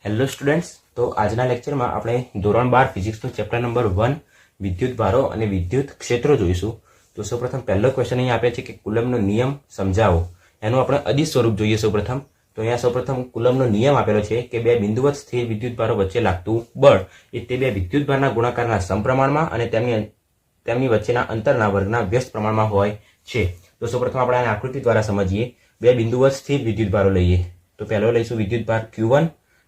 Hello students, તો આજના લેક્ચરમાં આપણે ધોરણ 12 ફિઝિક્સનું ચેપ્ટર નંબર 1 વિદ્યુત ભારો અને વિદ્યુત ક્ષેત્રો જોઈશું. તો સૌપ્રથમ પહેલો ક્વેશ્ચન અહીં આપે છે કે કુલમ્બનો નિયમ સમજાવો. એનું આપણે અદિશ સ્વરૂપ જોઈએ સૌપ્રથમ. તો અહીંયા સૌપ્રથમ કુલમ્બનો નિયમ આપેલો છે કે બે બિંદુવત સ્થિર વિદ્યુત ભારો વચ્ચે લાગતું બળ એ તે બે વિદ્યુત ભારના ગુણાકારના સમપ્રમાણમાં અને તેમની વચ્ચેના અંતરના વર્ગના વ્યસ્ત પ્રમાણમાં હોય છે. તો સૌપ્રથમ આપણે આને આકૃતિ દ્વારા સમજીએ. બે બિંદુવત સ્થિર વિદ્યુત ભારો લઈએ. તો પહેલો લઈશું વિદ્યુત ભાર Q1,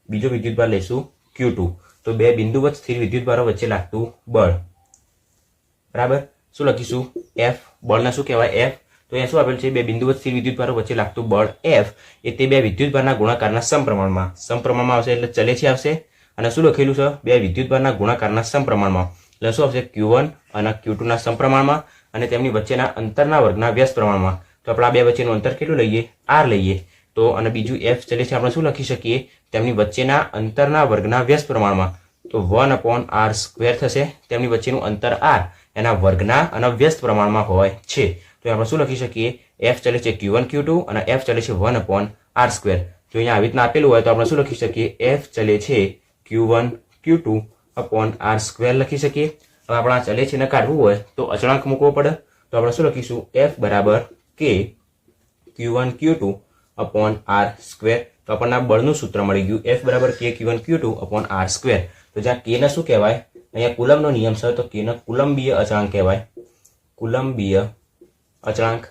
બીજો વિદ્યુત ભાર લઈશું Q2. તો બે બિંદુવત સ્થિર વિદ્યુત ભારો વચ્ચે લાગતું બળ બરાબર શું લખીશું? F. બળના શું કહેવાય? F. તો અહીંયા શું આપેલ છે? બે બિંદુવત સ્થિર વિદ્યુત ભારો વચ્ચે લાગતું બળ F એ તે બે વિદ્યુત ભારના ગુણાકારના સમપ્રમાણમાં આવશે એટલે ચલે છે આવશે. અને શું લખેલું છે? બે વિદ્યુત ભારના ગુણાકારના સમપ્રમાણમાં એટલે શું આવશે? Q1 અને Q2 ના સમપ્રમાણમાં અને તેમની વચ્ચેના અંતરના વર્ગના વ્યસ્ત પ્રમાણમાં. તો આપણે આ બે વચ્ચેનું અંતર કેટલું લઈએ? R લઈએ. તો અને બીજું F ચલે છે આપણે શું લખી શકીએ? તેમની વચ્ચેના અંતરના વર્ગના વ્યસ્ત પ્રમાણમાં. તો 1/r² થશે. તેમની વચ્ચેનું અંતર r એના વર્ગના અને વ્યસ્ત પ્રમાણમાં હોય છે. તો આપણે શું લખી શકીએ? F ચલે છે Q1 Q2 અને F ચલે છે 1/r². જો અહીંયા આવી રીતના આપેલું હોય તો આપણે શું લખી શકીએ? F ચલે છે Q1 Q2/r² લખી શકીએ. હવે આપણે આ ચલે છે ને કાઢવું હોય તો અચળાંક મૂકવો પડે. તો આપણે શું લખીશું? F બરાબર K Q1 Q2/r². તો આપણને આ બળનું સૂત્ર મળી ગયું. F બરાબર K Q1 Q2/r². તો જ્યાં K ને શું કહેવાય? અહીંયા કુલમ્બનો નિયમ છે તો K ને કુલંબીય અચળાંક કહેવાય. કુલંબીય અચળાંક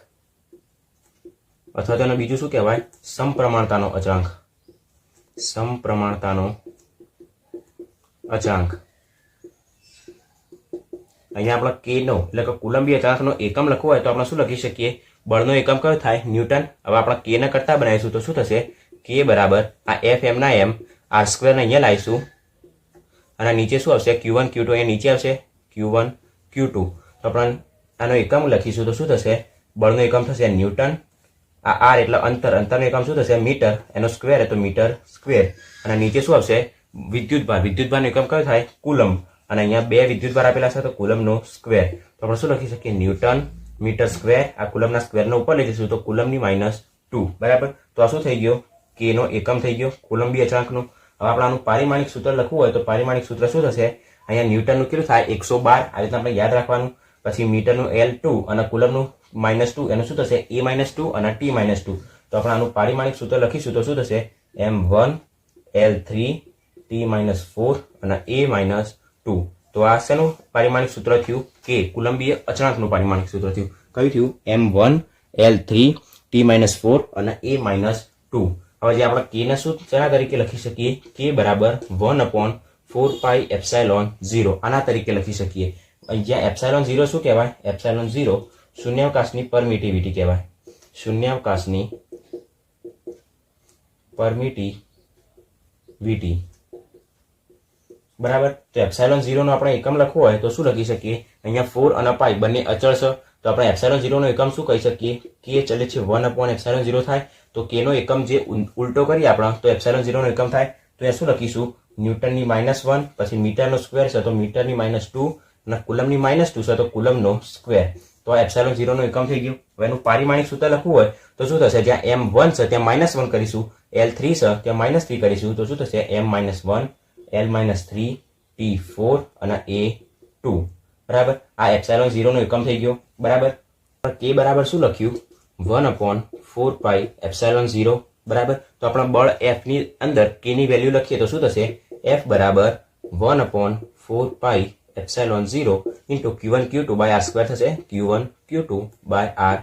અથવા તો બીજું શું કહેવાય? સમપ્રમાણતાનો અચળાંક. સમપ્રમાણતાનો અચળાંક. અહીંયા આપણે K નો એટલે કે કુલંબીય અચળાંકનો એકમ લખવો હોય તો આપણે શું લખી શકીએ? બળનો એકમ કયો થાય? ન્યૂટન. હવે આપણે K ને કરતા બનાવીશું તો શું થશે? K બરાબર આ F m ના m r² ને અહીંયા લાવીશું અને નીચે શું આવશે? Q1 Q2 અહીંયા નીચે આવશે Q1 Q2. તો આપણે આનો એકમ લખીશું તો શું થશે? બળનો એકમ થશે ન્યૂટન. આ r એટલે અંતરનો એકમ શું થશે? મીટર. એનો સ્ક્વેર તો મીટર સ્ક્વેર. અને નીચે શું આવશે? વિદ્યુતભારનો એકમ કયો થાય? કુલમ્બ. અને અહીંયા બે વિદ્યુતભાર આપેલા છે તો કુલમ્બનો સ્ક્વેર. તો આપણે શું લખી શકીએ? Newton metre square. આ કુલમ્બના સ્ક્વેરનો ઉપર લઈ જઈશું તો કુલમ્બની -2 બરાબર. તો આ શું થઈ ગયો? K નો એકમ થઈ ગયો કુલંબીય અચળાંકનો. હવે આપણે આનું પારિમાણિક સૂત્ર લખવું હોય તો પારિમાણિક સૂત્ર શું થશે? અહીંયા ન્યૂટનનું કેટલું થાય? 112. આ રીતના આપણે યાદ રાખવાનું. પછી મીટરનું L2 અને કુલમનું -2 એનું શું થશે? A-2 અને T-2. તો આપણે આનું પારિમાણિક સૂત્ર લખીશું તો શું થશે? M1 L3 T-4 અને A-2. તો આ શેનું પારિમાણિક સૂત્ર થયું? K કુલંબીય અચળાંકનું પારિમાણિક સૂત્ર થયું. કયું થયું? M1 L3 T-4 અને A-2. હવે જે આપણે K ને શું શેના તરીકે લખી શકીએ? K બરાબર 1/4πε0 આના તરીકે લખી શકીએ. જ્યાં ε0 શું કહેવાય? ε0 શૂન્યાવકાશની પરમિટિવિટી કહેવાય. શૂન્યાવકાશની પરમિટિવિટી બરાબર. તો ε0 નો આપણે એકમ લખવો હોય તો શું લખી શકીએ? અહીંયા 4 અને π બંને અચળ છે તો આપણે ε0 નો એકમ શું કહી શકીએ? K ચલે છે 1/ε0 થાય. તો K નો એકમ જે ઉલટો કરીએ આપણે તો ε0 નો એકમ થાય. તો એ શું લખીશું? ન્યૂટનની -1 પછી મીટરનો સ્ક્વેર છે તો મીટરની -2 અને કુલમની -2 છે તો કુલમનો સ્ક્વેર. તો આ ε0 નો એકમ થઈ ગયું. હવે એનું પારિમાણિક સૂત્ર લખવું હોય તો શું થશે? જ્યાં M1 છે ત્યાં -1 કરીશું. L3 છે ત્યાં -3 કરીશું તો શું થશે? M-1 L-3 T-4 અને A-2 બરાબર. આ ε0 નો એકમ થઈ ગયો બરાબર. K બરાબર શું લખ્યું? 1/4πε0 બરાબર. તો આપણે બળ F ની અંદર K ની વેલ્યુ લખીએ તો શું થશે? F બરાબર 1/4πε0 Q1 Q2/r² થશે. Q1 Q2/r².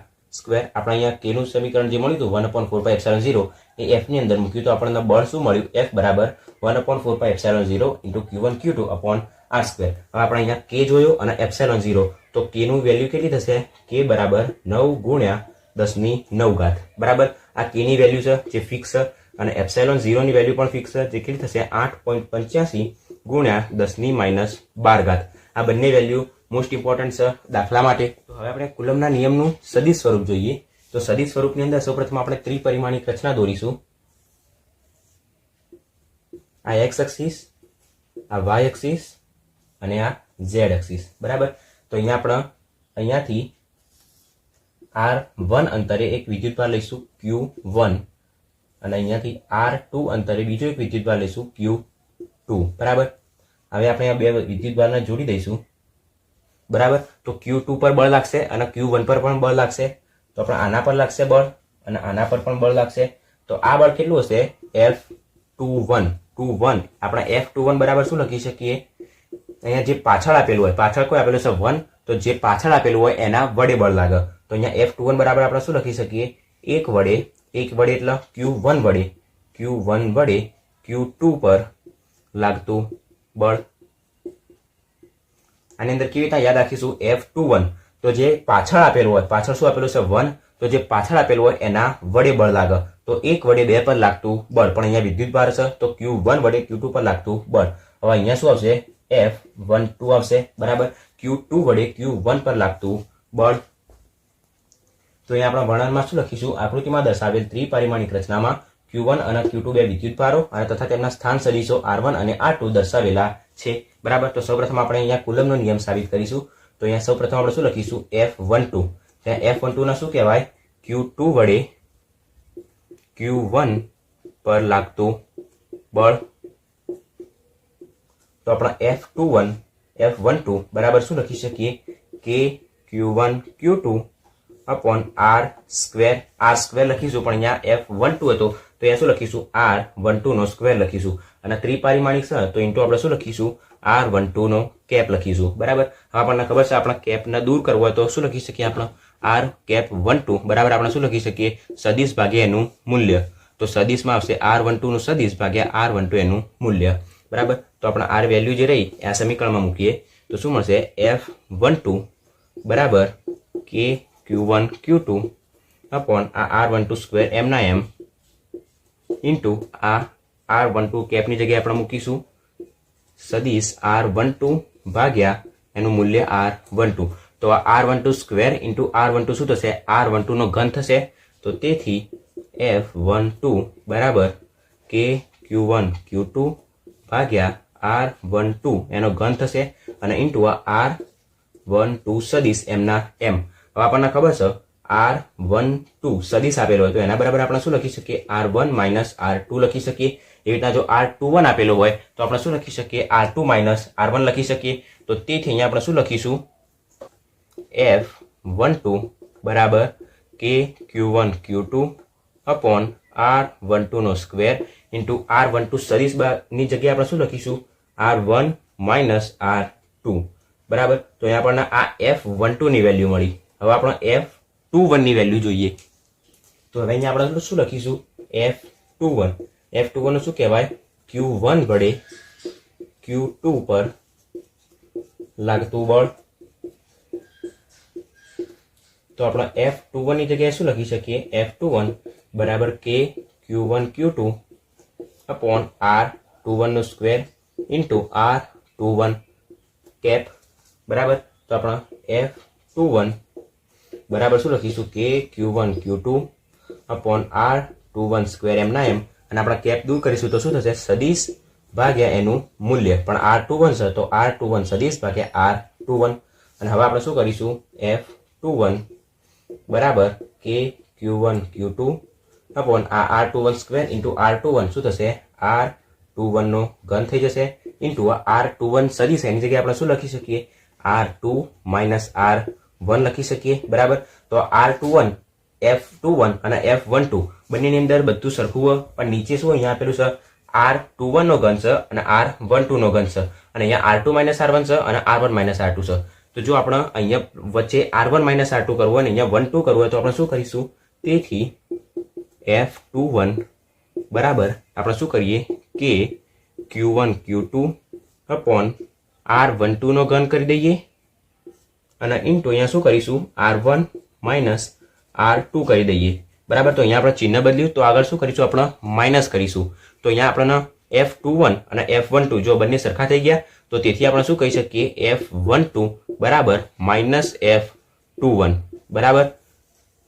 આપણે અહીંયા K નું સમીકરણ જે મળ્યું હતું 1/4πε0 એ F ની અંદર મૂક્યું તો આપણને બળ શું મળ્યું? F બરાબર 1/4πε0 Q1 Q2/r². હવે આપણે અહીંયા K જોયો અને ε0 તો K નું વેલ્યુ કેટલી થશે? K બરાબર 9 × 10⁹ બરાબર. આ K ની વેલ્યુ છે જે ફિક્સ છે અને ε0 ની વેલ્યુ પણ ફિક્સ છે જે કેટલી થશે? 8.85 × 10⁻12. આ બંને વેલ્યુ મોસ્ટ ઇમ્પોર્ટન્ટ છે દાખલા માટે. તો હવે આપણે કુલમ્બના નિયમનું સદિશ સ્વરૂપ જોઈએ. તો સદિશ સ્વરૂપની અંદર સૌપ્રથમ આપણે ત્રિપરિમાણિક રચના દોરીશું. આ x એક્સિસ, આ y એક્સિસ અને આ z એક્સિસ બરાબર. તો અહીંયા આપણે અહીંયાથી R1 અંતરે એક વિદ્યુતભાર લઈશું Q1 અને અહીંયાથી R2 અંતરે બીજો એક વિદ્યુતભાર લઈશું Q2 બરાબર. હવે આપણે આ બે વિદ્યુતભારને જોડી દઈશું બરાબર. તો Q2 પર બળ લાગશે અને Q1 પર પણ બળ લાગશે. તો આપણે આના પર લાગશે બળ અને આના પર પણ બળ લાગશે. તો આ બળ કેટલું હશે? F21 આપણે F21 બરાબર શું લખી શકીએ? અહીંયા જે પાછળ આપેલું હોય, પાછળ કોઈ આપેલું છે 1, તો જે પાછળ આપેલું હોય એના વડે બળ લાગે. તો અહીંયા F21 બરાબર આપણે શું લખી શકીએ? 1 વડે એટલે Q1 વડે Q2 પર લાગતું બળ. આની અંદર કેવી રીતે યાદ રાખીશું? F21 તો જે પાછળ આપેલું હોય, પાછળ શું આપેલું છે 1, તો જે પાછળ આપેલું હોય એના વડે બળ લાગે. તો 1 વડે 2 પર લાગતું બળ, પણ અહીંયા વિદ્યુત ભાર છે તો Q1 વડે Q2 પર લાગતું બળ. હવે અહીંયા શું આવશે? F12 આવશે બરાબર. Q2 વડે Q1 પર લાગતું બળ. તો અહીંયા આપણા વર્ણનમાં શું લખીશું? આકૃતિમાં દર્શાવેલ ત્રિપરિમાણિક રચનામાં Q1 અને Q2 બે વિદ્યુતભારો અને તથા તેમના સ્થાન સદિશો R1 અને R2 દર્શાવેલા છે બરાબર. તો સૌપ્રથમ આપણે અહીંયા કુલમનો નિયમ સાબિત કરીશું. તો અહીંયા સૌપ્રથમ આપણે શું લખીશું? F12. ત્યાં F12 ના શું કહેવાય? Q2 વડે Q1 પર લાગતું બળ. તો આપણા F12 બરાબર શું લખી શકીએ? કે Q1 Q2 upon R square લખીશું, પણ અહીંયા F12 હતો તો અહીંયા શું લખીશું? R12 નો સ્ક્વેર લખીશું. અને ત્રિપરિમાણિક છે તો ઇન્ટુ આપણે શું લખીશું? R12 નો કેપ લખીશું બરાબર. હવે આપણને ખબર છે આપણે કેપને દૂર કરવો હોય તો શું લખી શકીએ? આપણે R12 બરાબર આપણે શું લખી શકીએ? સદિશ ભાગ્યા એનું મૂલ્ય. તો સદિશમાં આવશે R12 નું સદિશ ભાગ્યા R12 એનું મૂલ્ય બરાબર. તો આપણે R વેલ્યુ જે રહી આ સમીકરણમાં મૂકીએ તો શું મળશે? F12 બરાબર કે Q1 Q2 upon આ R12 સ્ક્વેર એમના એમ ઇન્ટુ આ R12 કેપની જગ્યાએ આપણે મૂકીશું સદિશ R12 ભાગ્યા એનું મૂલ્ય R12. તો આ R12 સ્ક્વેર ઇન્ટુ R12 શું થશે? R12 નો ઘન થશે. તો તેથી F12 બરાબર કે Q1 Q2 ભાગ્યા R12 એનો ઘન થશે અને ઇન્ટુ આ R12 સદિશ એમના એમ. હવે આપણને ખબર છે R12 સદિશ આપેલો હોય તો એના બરાબર આપણે શું લખી શકીએ? R1 માઇનસ R2 લખી શકીએ. એવી રીતના જો R21 આપેલો હોય તો આપણે શું લખી શકીએ? R2 માઇનસ R1 લખી શકીએ. તો તેથી અહીંયા આપણે શું લખીશું? F12 બરાબર કે Q1 Q2 upon R12 નો સ્ક્વેર ઇન્ટુ R12 સદિશ ની જગ્યાએ આપણે શું લખીશું? R1 માઇનસ R2 બરાબર. તો અહીંયા આપણને આ F12 ની વેલ્યુ મળી. હવે આપણે F21 ની વેલ્યુ જોઈએ. તો હવે અહીંયા આપણે શું લખીશું? F21 નું શું કહેવાય? Q1 વડે Q2 પર લાગતું બળ. તો આપણે F21 ની જગ્યાએ શું લખી શકીએ? F21 બરાબર કે Q1 Q2 upon R21 નો સ્ક્વેર ઇન્ટુ R21 કેપ બરાબર. તો આપણે F21 બરાબર શું લખીશું? કે Q1 Q2 upon R21 square એમના એમ અને આપણે કેપ દૂર કરીશું તો શું થશે? સદિશ ભાગ્યા એનું મૂલ્ય. પણ R21 છે તો R21 સદિશ ભાગ્યા R21. અને હવે આપણે શું કરીશું? F21 બરાબર કે Q1 Q2 upon આ R21 સ્ક્વેર ઇન્ટુ R21 શું થશે? R21 નો ઘન થઈ જશે ઇન્ટુ R21 સદિશ એની જગ્યાએ આપણે શું લખી શકીએ? R2 માઇનસ R1 લખી શકીએ બરાબર. તો R21 F21 અને F12 બંનેની અંદર બધું સરખું હોય, પણ નીચે શું અહીંયા આપેલું છે? R21 નો ઘન છે અને R12 નો ઘન છે અને અહીંયા R2 માઇનસ R1 છે અને R1 માઇનસ R2 છે. તો જો આપણે અહીંયા વચ્ચે R1 માઇનસ R2 કરવું હોય અને અહીંયા 1 2 કરવું હોય તો આપણે શું કરીશું? તેથી F21 બરાબર આપણે શું કરીએ? કે Q1 Q2 upon R12 નો ઘન કરી દઈએ અને ઇન્ટુ અહીંયા શું કરીશું? R1 માઇનસ R2 કરી દઈએ બરાબર. તો અહીંયા આપણે ચિહ્ન બદલ્યું તો આગળ શું કરીશું? આપણે માઇનસ કરીશું. તો અહીંયા આપણને F21 અને F12 જો બંને સરખા થઈ ગયા તો તેથી આપણે શું કહી શકીએ? F12 બરાબર માઇનસ F21 બરાબર.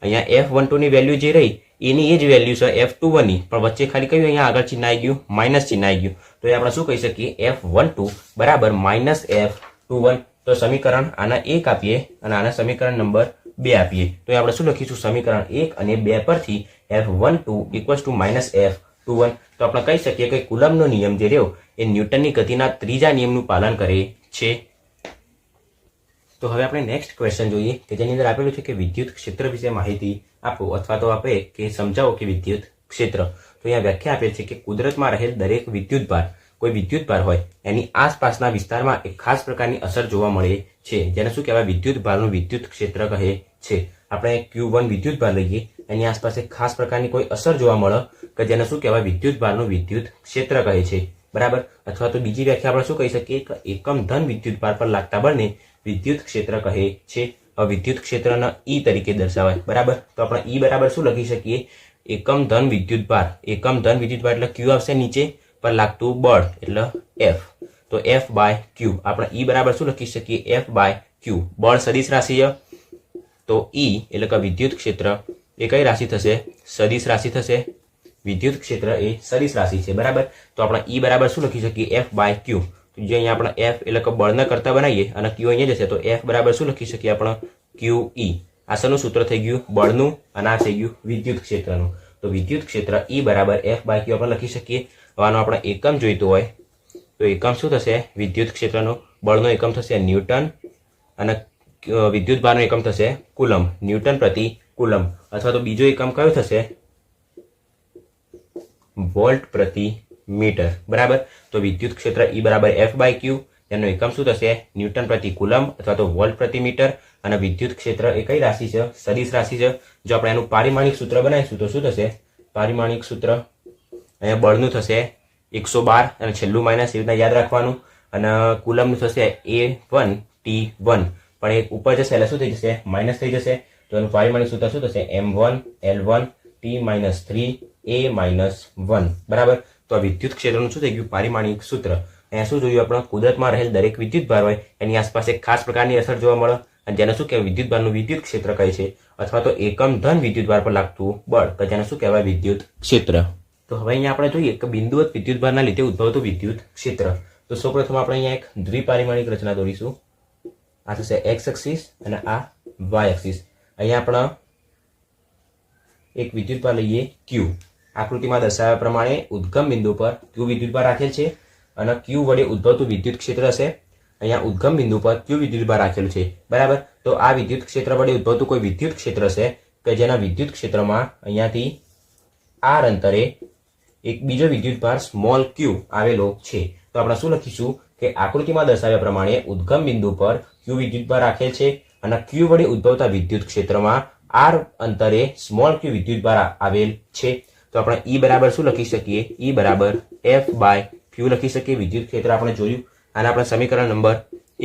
અહીંયા F12 ની વેલ્યુ જે રહી એની એ જ વેલ્યુ છે F21 ની, પણ વચ્ચે ખાલી કયું અહીંયા આગળ ચિહ્ન આવી ગયું? માઇનસ ચિહ્ન આવી ગયું. તો એ આપણે શું કહી શકીએ? F12 બરાબર માઇનસ F21. તો સમીકરણ આના 1 આપીએ અને આના સમીકરણ નંબર 2 આપીએ તો આપણે શું લખીશું? સમીકરણ 1 અને 2 પરથી F12 equals to minus F21. તો આપણે કહી શકીએ કે કુલમનો નિયમ જે રહ્યો એ ન્યૂટનની ગતિના ત્રીજા નિયમનું પાલન કરે છે. તો હવે આપણે નેક્સ્ટ ક્વેશ્ચન જોઈએ કે જેની અંદર આપેલું છે કે વિદ્યુત ક્ષેત્ર વિશે માહિતી આપો અથવા તો આપે કે સમજાવો કે વિદ્યુત ક્ષેત્ર. તો અહીંયા વ્યાખ્યા આપે છે કે કુદરતમાં રહેલ દરેક વિદ્યુતભાર કોઈ વિદ્યુતભાર હોય એની આસપાસના વિસ્તારમાં એક ખાસ પ્રકારની અસર જોવા મળે છે જેને શું કહેવાય વિદ્યુતભારનું વિદ્યુત ક્ષેત્ર કહે છે. આપણે Q1 વિદ્યુતભાર લઈએ એની આસપાસ એક ખાસ પ્રકારની કોઈ અસર જોવા મળે કે જેને શું કહેવાય વિદ્યુતભારનું વિદ્યુત ક્ષેત્ર કહે છે. બરાબર. અથવા તો બીજી વ્યાખ્યા આપણે શું કહી શકીએ કે એકમ ધન વિદ્યુતભાર પર લાગતા બળને વિદ્યુત ક્ષેત્ર કહે છે. હવે વિદ્યુત ક્ષેત્રના E તરીકે દર્શાવાય. બરાબર. તો આપણે E બરાબર શું લખી શકીએ એકમ ધન વિદ્યુતભાર. એકમ ધન વિદ્યુતભાર એટલે Q આવશે નીચે પર લાગતું બળ એટલે F. તો F બાય Q. આપણે E બરાબર શું લખી શકીએ F બાય Q. બળ સદિશ રાશિ છે તો E એટલે કે વિદ્યુત ક્ષેત્ર એ કઈ રાશિ થશે સદિશ રાશિ થશે. વિદ્યુત ક્ષેત્ર એ સદિશ રાશિ છે. બરાબર. તો આપણે E બરાબર શું લખી શકીએ F બાય Q. તો જે અહીંયા આપણે F એટલે કે બળને કરતા બનાવીએ અને Q અહીંયા જશે તો F બરાબર શું લખી શકીએ આપણે QE. આ શેનું સૂત્ર થઈ ગયું બળનું અને આ થઈ ગયું વિદ્યુત ક્ષેત્રનું. તો વિદ્યુત ક્ષેત્ર E બરાબર F બાય Q આપણે લખી શકીએ. આનો આપણે એકમ જોઈતો હોય તો એકમ શું થશે વિદ્યુત ક્ષેત્રનો બળનો એકમ થશે ન્યૂટન અને વિદ્યુતભારનો એકમ થશે કુલમ. ન્યૂટન પ્રતિ કુલમ. અથવા તો બીજો એકમ કયો થશે વોલ્ટ પ્રતિ મીટર. બરાબર. તો વિદ્યુત ક્ષેત્ર E બરાબર F બાય Q. એનો એકમ શું થશે ન્યૂટન પ્રતિ કુલમ અથવા તો વોલ્ટ પ્રતિ મીટર. અને વિદ્યુત ક્ષેત્ર એ કઈ રાશિ છે સદિશ રાશિ છે. જો આપણે એનું પારિમાણિક સૂત્ર બનાવીશું તો શું થશે પારિમાણિક સૂત્ર અહીંયા બળનું થશે 112 અને છેલ્લું માઇનસ એવી રીતના યાદ રાખવાનું. અને કુલમનું થશે A1 T1 પણ એક ઉપર જશે એટલે શું થઈ જશે માઇનસ થઈ જશે. તો એનું પારિમાણિક સૂત્ર શું થશે M1 L1 T-3 A-1. બરાબર. તો આ વિદ્યુત ક્ષેત્રનું શું થઈ ગયું પારિમાણિક સૂત્ર. અહીંયા શું જોયું આપણે કુદરતમાં રહેલ દરેક વિદ્યુતભાર હોય એની આસપાસ એક ખાસ પ્રકારની અસર જોવા મળે અને જેને શું કહેવાય વિદ્યુતભારનું વિદ્યુત ક્ષેત્ર કહે છે. અથવા તો એકમ ધન વિદ્યુતભાર પર લાગતું બળ કે જેને શું કહેવાય વિદ્યુત ક્ષેત્ર. તો હવે અહીંયા આપણે જોઈએ કે બિંદુવત વિદ્યુતભારના લીધે ઉદ્ભવતું વિદ્યુત ક્ષેત્ર. તો સૌપ્રથમ આપણે અહીંયા એક દ્વિપારિમાણિક રચના દોરીશું. આ થશે x એક્સિસ અને આ y એક્સિસ. અહીંયા આપણે એક વિદ્યુતભાર લઈએ Q. આકૃતિમાં દર્શાવ્યા પ્રમાણે ઉદ્ગમ બિંદુ પર Q વિદ્યુતભાર રાખેલ છે અને Q વડે ઉદ્ભવતું વિદ્યુત ક્ષેત્ર હશે. અહીંયા ઉદ્ગમ બિંદુ પર Q વિદ્યુતભાર રાખેલું છે. બરાબર. તો આ વિદ્યુત ક્ષેત્ર વડે ઉદ્ભવતું કોઈ વિદ્યુત ક્ષેત્ર છે કે જેના વિદ્યુત ક્ષેત્રમાં અહીંયાથી r અંતરે એક બીજો વિદ્યુતભાર સ્મોલ q આવેલો છે. તો આપણે શું લખીશું કે આકૃતિમાં દર્શાવ્યા પ્રમાણે ઉદ્ગમ બિંદુ પર q વિદ્યુતભાર રાખેલ છે અને q વડે ઉદ્ભવતા વિદ્યુત ક્ષેત્રમાં r અંતરે સ્મોલ q વિદ્યુતભાર આવેલ છે. તો આપણે E બરાબર શું લખી શકીએ E બરાબર F બાય Q લખી શકીએ. વિદ્યુત ક્ષેત્ર આપણે જોયું. આને આપણે સમીકરણ નંબર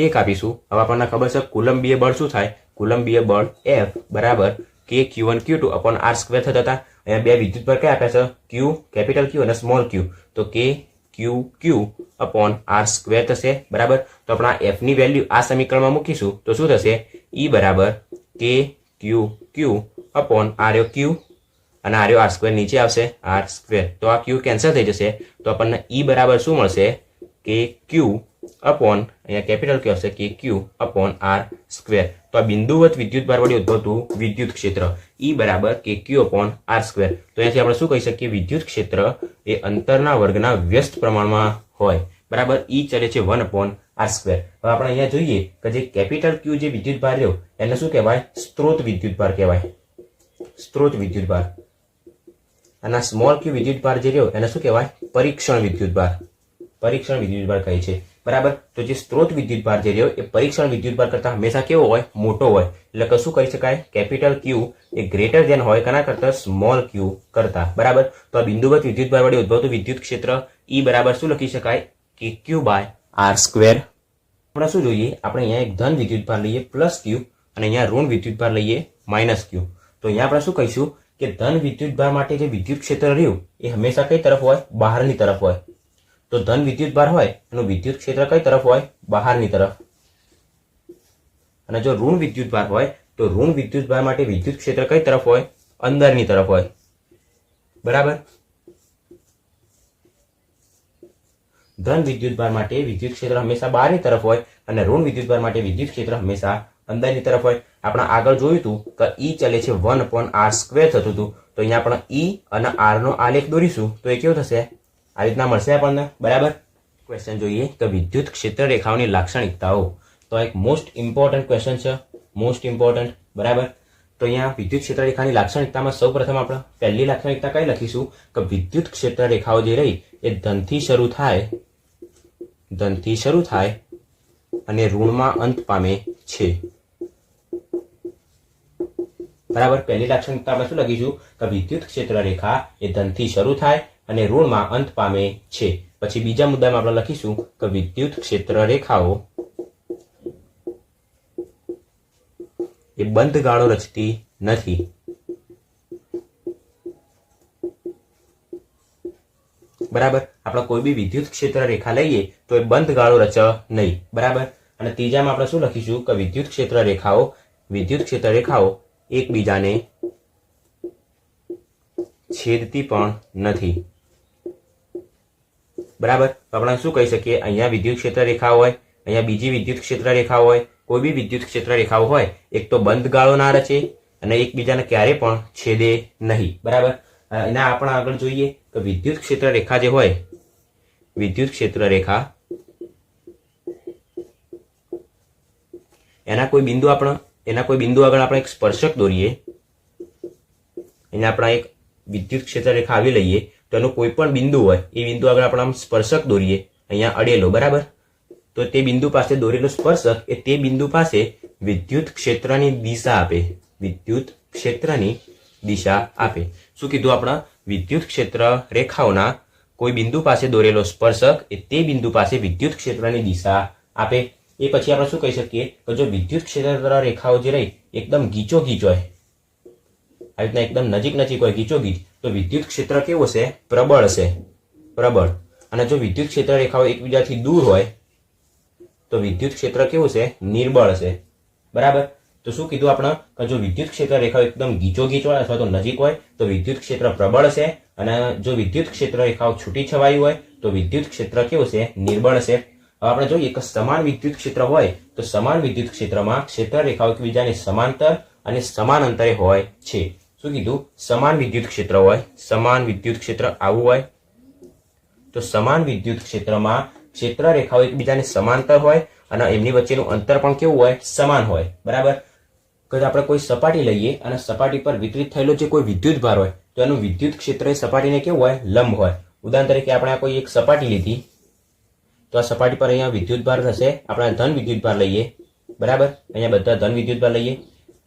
1 આપીશું. હવે આપણને ખબર છે કુલંબીય બળ શું થાય કુલંબીય બળ F બરાબર K Q1 Q2 upon r square થતા હતા. અહીંયા બે વિદ્યુતભાર કયા આપ્યા છે Q કેપિટલ Q અને સ્મોલ q. તો K Q Q upon r square થશે. બરાબર. તો આપણે આ F ની વેલ્યુ આ સમીકરણમાં મૂકીશું તો શું થશે E બરાબર K Q Q upon r Q અને આર્યો r સ્ક્વેર નીચે આવશે r સ્ક્વેર. તો આ q કેન્સલ થઈ જશે તો આપણને E બરાબર શું મળશે કે Q upon અહીંયા કેપિટલ Q આવશે કે Q upon r સ્ક્વેર. તો આ બિંદુવત વિદ્યુતભાર વડે ઉદ્ભવતું વિદ્યુત ક્ષેત્ર E બરાબર કે Q upon r સ્ક્વેર. તો અહીંયાથી આપણે શું કહી શકીએ વિદ્યુત ક્ષેત્ર એ અંતરના વર્ગના વ્યસ્ત પ્રમાણમાં હોય. બરાબર. E ચલે છે 1 upon r સ્ક્વેર. હવે આપણે અહીંયા જોઈએ કે જે કેપિટલ Q જે વિદ્યુતભાર રહ્યો એને શું કહેવાય સ્ત્રોત વિદ્યુતભાર કહેવાય. સ્ત્રોત વિદ્યુતભાર. અને સ્મોલ q વિદ્યુતભાર જે રહ્યો એને શું કહેવાય પરીક્ષણ વિદ્યુતભાર. પરીક્ષણ વિદ્યુતભાર કહે છે. બરાબર. તો જે સ્ત્રોત વિદ્યુતભાર જે રહ્યો એ પરીક્ષણ વિદ્યુતભાર કરતા હંમેશા કેવો હોય મોટો હોય. એટલે કે શું કરી શકાય કેપિટલ Q એ ગ્રેટર ધેન હોય કના કરતા સ્મોલ q કરતા. બરાબર. તો આ બિંદુવત વિદ્યુતભાર વડે ઉદ્ભવતું વિદ્યુત ક્ષેત્ર E બરાબર શું લખી શકાય કે Q બાય r સ્ક્વેર. આપણે શું જોઈએ આપણે અહીંયા એક ધન વિદ્યુતભાર લઈએ પ્લસ q અને અહીંયા ઋણ વિદ્યુતભાર લઈએ માઇનસ q. તો અહીંયા આપણે શું કહીશું કે ધન વિદ્યુતભાર માટે જે વિદ્યુત ક્ષેત્ર રહ્યું એ હંમેશા કઈ તરફ હોય બહારની તરફ હોય. તો ધન વિદ્યુતભાર હોય એનું વિદ્યુત ક્ષેત્ર કઈ તરફ હોય બહારની તરફ. અને જો ઋણ વિદ્યુતભાર હોય તો ઋણ વિદ્યુતભાર માટે વિદ્યુત ક્ષેત્ર કઈ તરફ હોય અંદરની તરફ હોય. બરાબર. ધન વિદ્યુતભાર માટે વિદ્યુત ક્ષેત્ર હંમેશા બહારની તરફ હોય અને ઋણ વિદ્યુતભાર માટે વિદ્યુત ક્ષેત્ર હંમેશા અંદરની તરફ હોય. આપણે આગળ જોયું હતું કે ઈ ચાલે છે 1/r² થતું હતું, તો અહીંયા આપણે ઈ અને r નો આલેખ દોરીશું તો એ કેવું થશે, આ રીતના મળશે આપણને, બરાબર. ક્વેશ્ચન જોઈએ કે વિદ્યુત ક્ષેત્ર રેખાઓની લાક્ષણિકતાઓ. તો એક મોસ્ટ ઇમ્પોર્ટન્ટ ક્વેશ્ચન છે, મોસ્ટ ઇમ્પોર્ટન્ટ, બરાબર. તો અહીંયા વિદ્યુત ક્ષેત્ર રેખાની લાક્ષણિકતામાં સૌપ્રથમ આપણે પહેલી લાક્ષણિકતા કઈ લખીશું કે વિદ્યુત ક્ષેત્ર રેખાઓ જે રહી એ ધનથી શરૂ થાય અને ઋણમાં અંત પામે છે, બરાબર. પહેલી લાક્ષણિકતા આપણે શું લખીશું કે વિદ્યુત ક્ષેત્ર રેખા એ ધનથી શરૂ થાય અને ઋણમાં અંત પામે છે. પછી બીજા મુદ્દામાં આપણે લખીશું કે વિદ્યુત ક્ષેત્ર રેખાઓ એ બંધ ગાળો રચતી નથી, બરાબર. આપણે કોઈ બી વિદ્યુત ક્ષેત્ર રેખા લઈએ તો એ બંધ ગાળો રચે નહીં, બરાબર. અને ત્રીજામાં આપણે શું લખીશું કે વિદ્યુત ક્ષેત્ર રેખાઓ એકબીજાને છેદતી પણ નથી, બરાબર. આપણે શું કહી શકીએ, અહીંયા વિદ્યુત ક્ષેત્ર રેખા હોય, અહીંયા બીજી વિદ્યુત ક્ષેત્ર રેખા હોય, કોઈ બી વિદ્યુત ક્ષેત્ર રેખાઓ હોય, એક તો બંધ ગાળો ના રચે અને એકબીજાને ક્યારે પણ છેદે નહીં, બરાબર. એના આપણે આગળ જોઈએ કે વિદ્યુત ક્ષેત્ર રેખા જે હોય, વિદ્યુત ક્ષેત્ર રેખા એના કોઈ બિંદુ આગળ આપણે એક સ્પર્શક દોરીએ. અહીંયા આપણે એક વિદ્યુત ક્ષેત્ર રેખા આવી લઈએ તો એનું કોઈ પણ બિંદુ હોય એ બિંદુ આગળ આપણે આમ સ્પર્શક દોરીએ, અહીંયા અડેલો, બરાબર. તો તે બિંદુ પાસે દોરેલો સ્પર્શક એ તે બિંદુ પાસે વિદ્યુત ક્ષેત્રની દિશા આપે, વિદ્યુત ક્ષેત્રની દિશા આપે. શું કીધું આપણે, વિદ્યુત ક્ષેત્ર રેખાઓના કોઈ બિંદુ પાસે દોરેલો સ્પર્શક એ તે બિંદુ પાસે વિદ્યુત ક્ષેત્રની દિશા આપે. એ પછી આપણે શું કહી શકીએ કે જો વિદ્યુત ક્ષેત્ર રેખાઓ જે રહી એકદમ ગીચોગીચ હોય, આવી રીતના એકદમ નજીક હોય, ગીચોગીચ, તો વિદ્યુત ક્ષેત્ર કેવું હશે, પ્રબળ હશે, પ્રબળ. અને જો વિદ્યુત ક્ષેત્ર રેખાઓ એકબીજાથી દૂર હોય તો વિદ્યુત ક્ષેત્ર કેવું છે, નિર્બળ છે, બરાબર. તો શું કીધું આપણે કે જો વિદ્યુત ક્ષેત્ર રેખાઓ એકદમ ગીચોગીચ હોય અથવા તો નજીક હોય તો વિદ્યુત ક્ષેત્ર પ્રબળ છે, અને જો વિદ્યુત ક્ષેત્ર રેખાઓ છૂટી છવાઈ હોય તો વિદ્યુત ક્ષેત્ર કેવું છે, નિર્બળ છે. હવે આપણે જોઈએ કે સમાન વિદ્યુત ક્ષેત્ર હોય તો સમાન વિદ્યુત ક્ષેત્રમાં ક્ષેત્ર રેખાઓ એકબીજાને સમાંતર અને સમાન અંતરે હોય છે. શું કીધું, સમાન વિદ્યુત ક્ષેત્ર હોય, સમાન વિદ્યુત ક્ષેત્ર આવું હોય તો સમાન વિદ્યુત ક્ષેત્રમાં ક્ષેત્ર રેખાઓ એકબીજાને સમાંતર હોય અને એમની વચ્ચેનું અંતર પણ કેવું હોય, સમાન હોય, બરાબર. કે આપણે કોઈ સપાટી લઈએ અને સપાટી પર વિતરિત થયેલો જે કોઈ વિદ્યુત ભાર હોય તો એનું વિદ્યુત ક્ષેત્ર એ સપાટીને કેવું હોય, લંબ હોય. ઉદાહરણ તરીકે આપણે કોઈ એક સપાટી લીધી તો આ સપાટી પર અહીંયા વિદ્યુત ભાર થશે, આપણે ધન વિદ્યુત ભાર લઈએ, બરાબર. અહીંયા બધા ધન વિદ્યુત ભાર લઈએ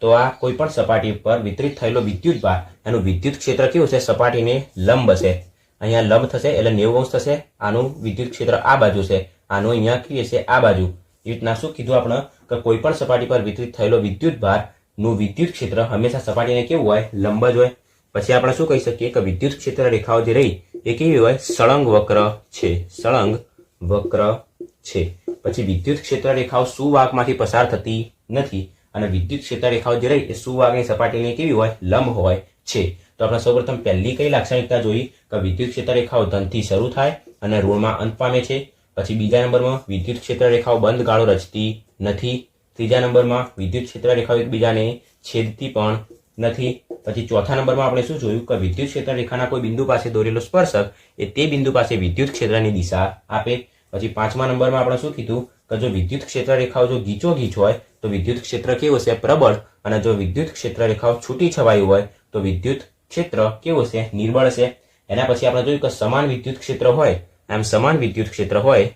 તો આ કોઈ પણ સપાટી પર વિતરિત થયેલો વિદ્યુત ભાર એનું વિદ્યુત ક્ષેત્ર કેવું છે, સપાટીને લંબ હશે. અહીંયા લંબ થશે એટલે 90° થશે. આનું વિદ્યુત ક્ષેત્ર આ બાજુ છે, આનું અહીંયા કીએ છે આ બાજુ. એ રીતના શું કીધું આપણે કે કોઈ પણ સપાટી પર વિતરિત થયેલો વિદ્યુત ભાર નું વિદ્યુત ક્ષેત્ર હંમેશા સપાટીને કેવું હોય, લંબ જ હોય. પછી આપણે શું કહી શકીએ કે વિદ્યુત ક્ષેત્ર રેખાઓ જે રહી એ કેવી હોય, સળંગ વક્ર છે, સળંગ વક્ર છે. પછી વિદ્યુત ક્ષેત્ર રેખાઓ સુવાહકમાંથી પસાર થતી નથી અને વિદ્યુત ક્ષેત્ર રેખાઓ જે રહી એ સુવાહકની સપાટીને કેવી હોય, લંબ હોય છે. તો આપણે સૌપ્રથમ પહેલી કઈ લાક્ષણિકતા જોઈ કે વિદ્યુત ક્ષેત્ર રેખાઓ ધનથી શરૂ થાય અને ઋણમાં અંત પામે છે. પછી બીજા નંબરમાં વિદ્યુત ક્ષેત્ર રેખાઓ બંધ ગાળો રચતી નથી. ત્રીજા નંબરમાં વિદ્યુત ક્ષેત્ર રેખાઓ એકબીજાને છેદતી પણ નથી. પછી ચોથા નંબરમાં આપણે શું જોયું કે વિદ્યુત ક્ષેત્ર રેખાના કોઈ બિંદુ પાસે દોરેલો સ્પર્શક એ તે બિંદુ પાસે વિદ્યુત ક્ષેત્રની દિશા આપે. પછી પાંચમા નંબરમાં આપણે શું કીધું કે જો વિદ્યુત ક્ષેત્ર રેખાઓ જો ગીચોગીચ હોય તો વિદ્યુત ક્ષેત્ર કેવું છે, પ્રબળ, અને જો વિદ્યુત ક્ષેત્ર રેખાઓ છૂટી છવાઈ હોય તો વિદ્યુત ક્ષેત્ર કેવું છે, નિર્બળ છે. એના પછી આપણે જોયું કે સમાન વિદ્યુત ક્ષેત્ર હોય, આમ સમાન વિદ્યુત ક્ષેત્ર હોય,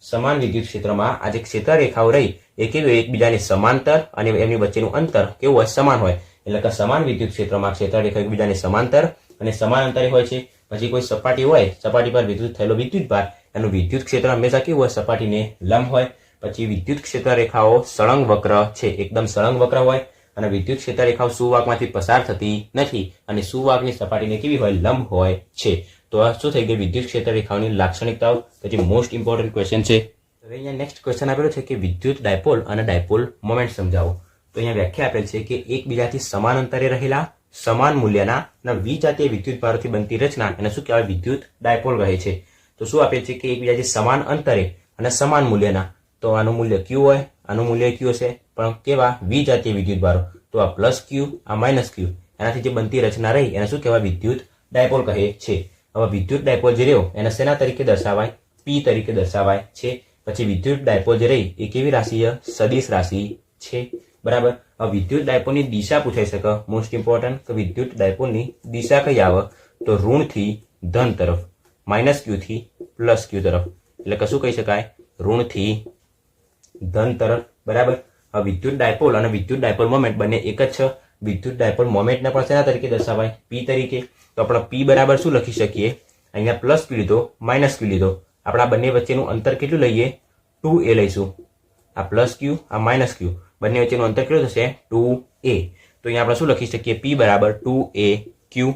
સમાન વિદ્યુત ક્ષેત્રમાં આ જે ક્ષેત્ર રેખાઓ રહી એ કેવી હોય, એકબીજાની સમાંતર અને એમની વચ્ચેનું અંતર કેવું હોય, સમાન હોય. એટલે કે સમાન વિદ્યુત ક્ષેત્રમાં ક્ષેત્ર રેખા એકબીજાને સમાંતર અને સમાન અંતરે હોય છે. પછી કોઈ સપાટી હોય, સપાટી પર વિદ્યુત થયેલો વિદ્યુત ભાર એનું વિદ્યુત ક્ષેત્ર હંમેશા કેવું હોય, સપાટીને લંબ હોય. પછી વિદ્યુત ક્ષેત્ર રેખાઓ સળંગ વક્ર છે, એકદમ સળંગ વક્ર હોય અને વિદ્યુત ક્ષેત્ર રેખાઓ સુવાહકમાંથી પસાર થતી નથી અને સુવાહકની સપાટીને કેવી હોય, લંબ હોય છે. તો આ શું થઈ ગયું, વિદ્યુત ક્ષેત્ર રેખાઓની લાક્ષણિકતાઓ. પછી મોસ્ટ ઇમ્પોર્ટન્ટ ક્વેશ્ચન છે. હવે અહીંયા નેક્સ્ટ ક્વેશ્ચન આપેલો છે કે વિદ્યુત ડાયપોલ અને ડાયપોલ મોમેન્ટ સમજાવો. તો અહીંયા વ્યાખ્યા આપેલ છે કે એકબીજાથી સમાન અંતરે રહેલા સમાન મૂલ્યના અને વિજાતીય વિદ્યુત ભારોથી બનતી રચના એને શું કહેવાય, વિદ્યુત ડાયપોલ કહે છે. તો શું આપેલ છે કે એકબીજાથી સમાન અંતરે અને સમાન મૂલ્યના, તો આનું મૂલ્ય Q હોય આનું મૂલ્ય ક્યુ હશે, પણ કેવા વિજાતીય વિદ્યુત ભારો. તો આ પ્લસ ક્યુ, આ માઇનસ ક્યુ, એનાથી જે બનતી રચના રહી એને શું કહેવાય? વિદ્યુત ડાયપોલ કહે છે. હવે વિદ્યુત ડાયપોલ જે રહ્યો એને શેના તરીકે દર્શાવાય? પી તરીકે દર્શાવાય છે. પછી વિદ્યુત ડાયપોલ જે રહી એ કેવી રાશિ છે? સદિશ રાશિ છે. બરાબર. હવે વિદ્યુત ડાયપોલની દિશા પૂછાઈ શકે. મોસ્ટ ઇમ્પોર્ટન્ટ કે વિદ્યુત ડાયપોલની દિશા કઈ આવે? તો ઋણથી ધન તરફ, માઇનસ ક્યુ થી પ્લસ ક્યુ તરફ. એટલે કશું કહી શકાય? ઋણથી ધન તરફ. બરાબર. હવે વિદ્યુત ડાયપોલ અને વિદ્યુત ડાયપોલ મોમેન્ટ બંને એક જ છે. વિદ્યુત ડાયપોલ મોમેન્ટને પણ શેના તરીકે દર્શાવાય? પી તરીકે. તો આપણે પી બરાબર શું લખી શકીએ? અહીંયા પ્લસ ક્યુ લીધો, માઇનસ ક્યુ લીધો. આપણા બંને વચ્ચેનું અંતર કેટલું લઈએ? 2a લઈશું. આ પ્લસ ક્યુ, આ માઇનસ ક્યુ, બંને વચ્ચેનું અંતર કેટલું થશે? 2a. તો અહીંયા આપણે શું લખી શકીએ? પી બરાબર 2a ક્યુ.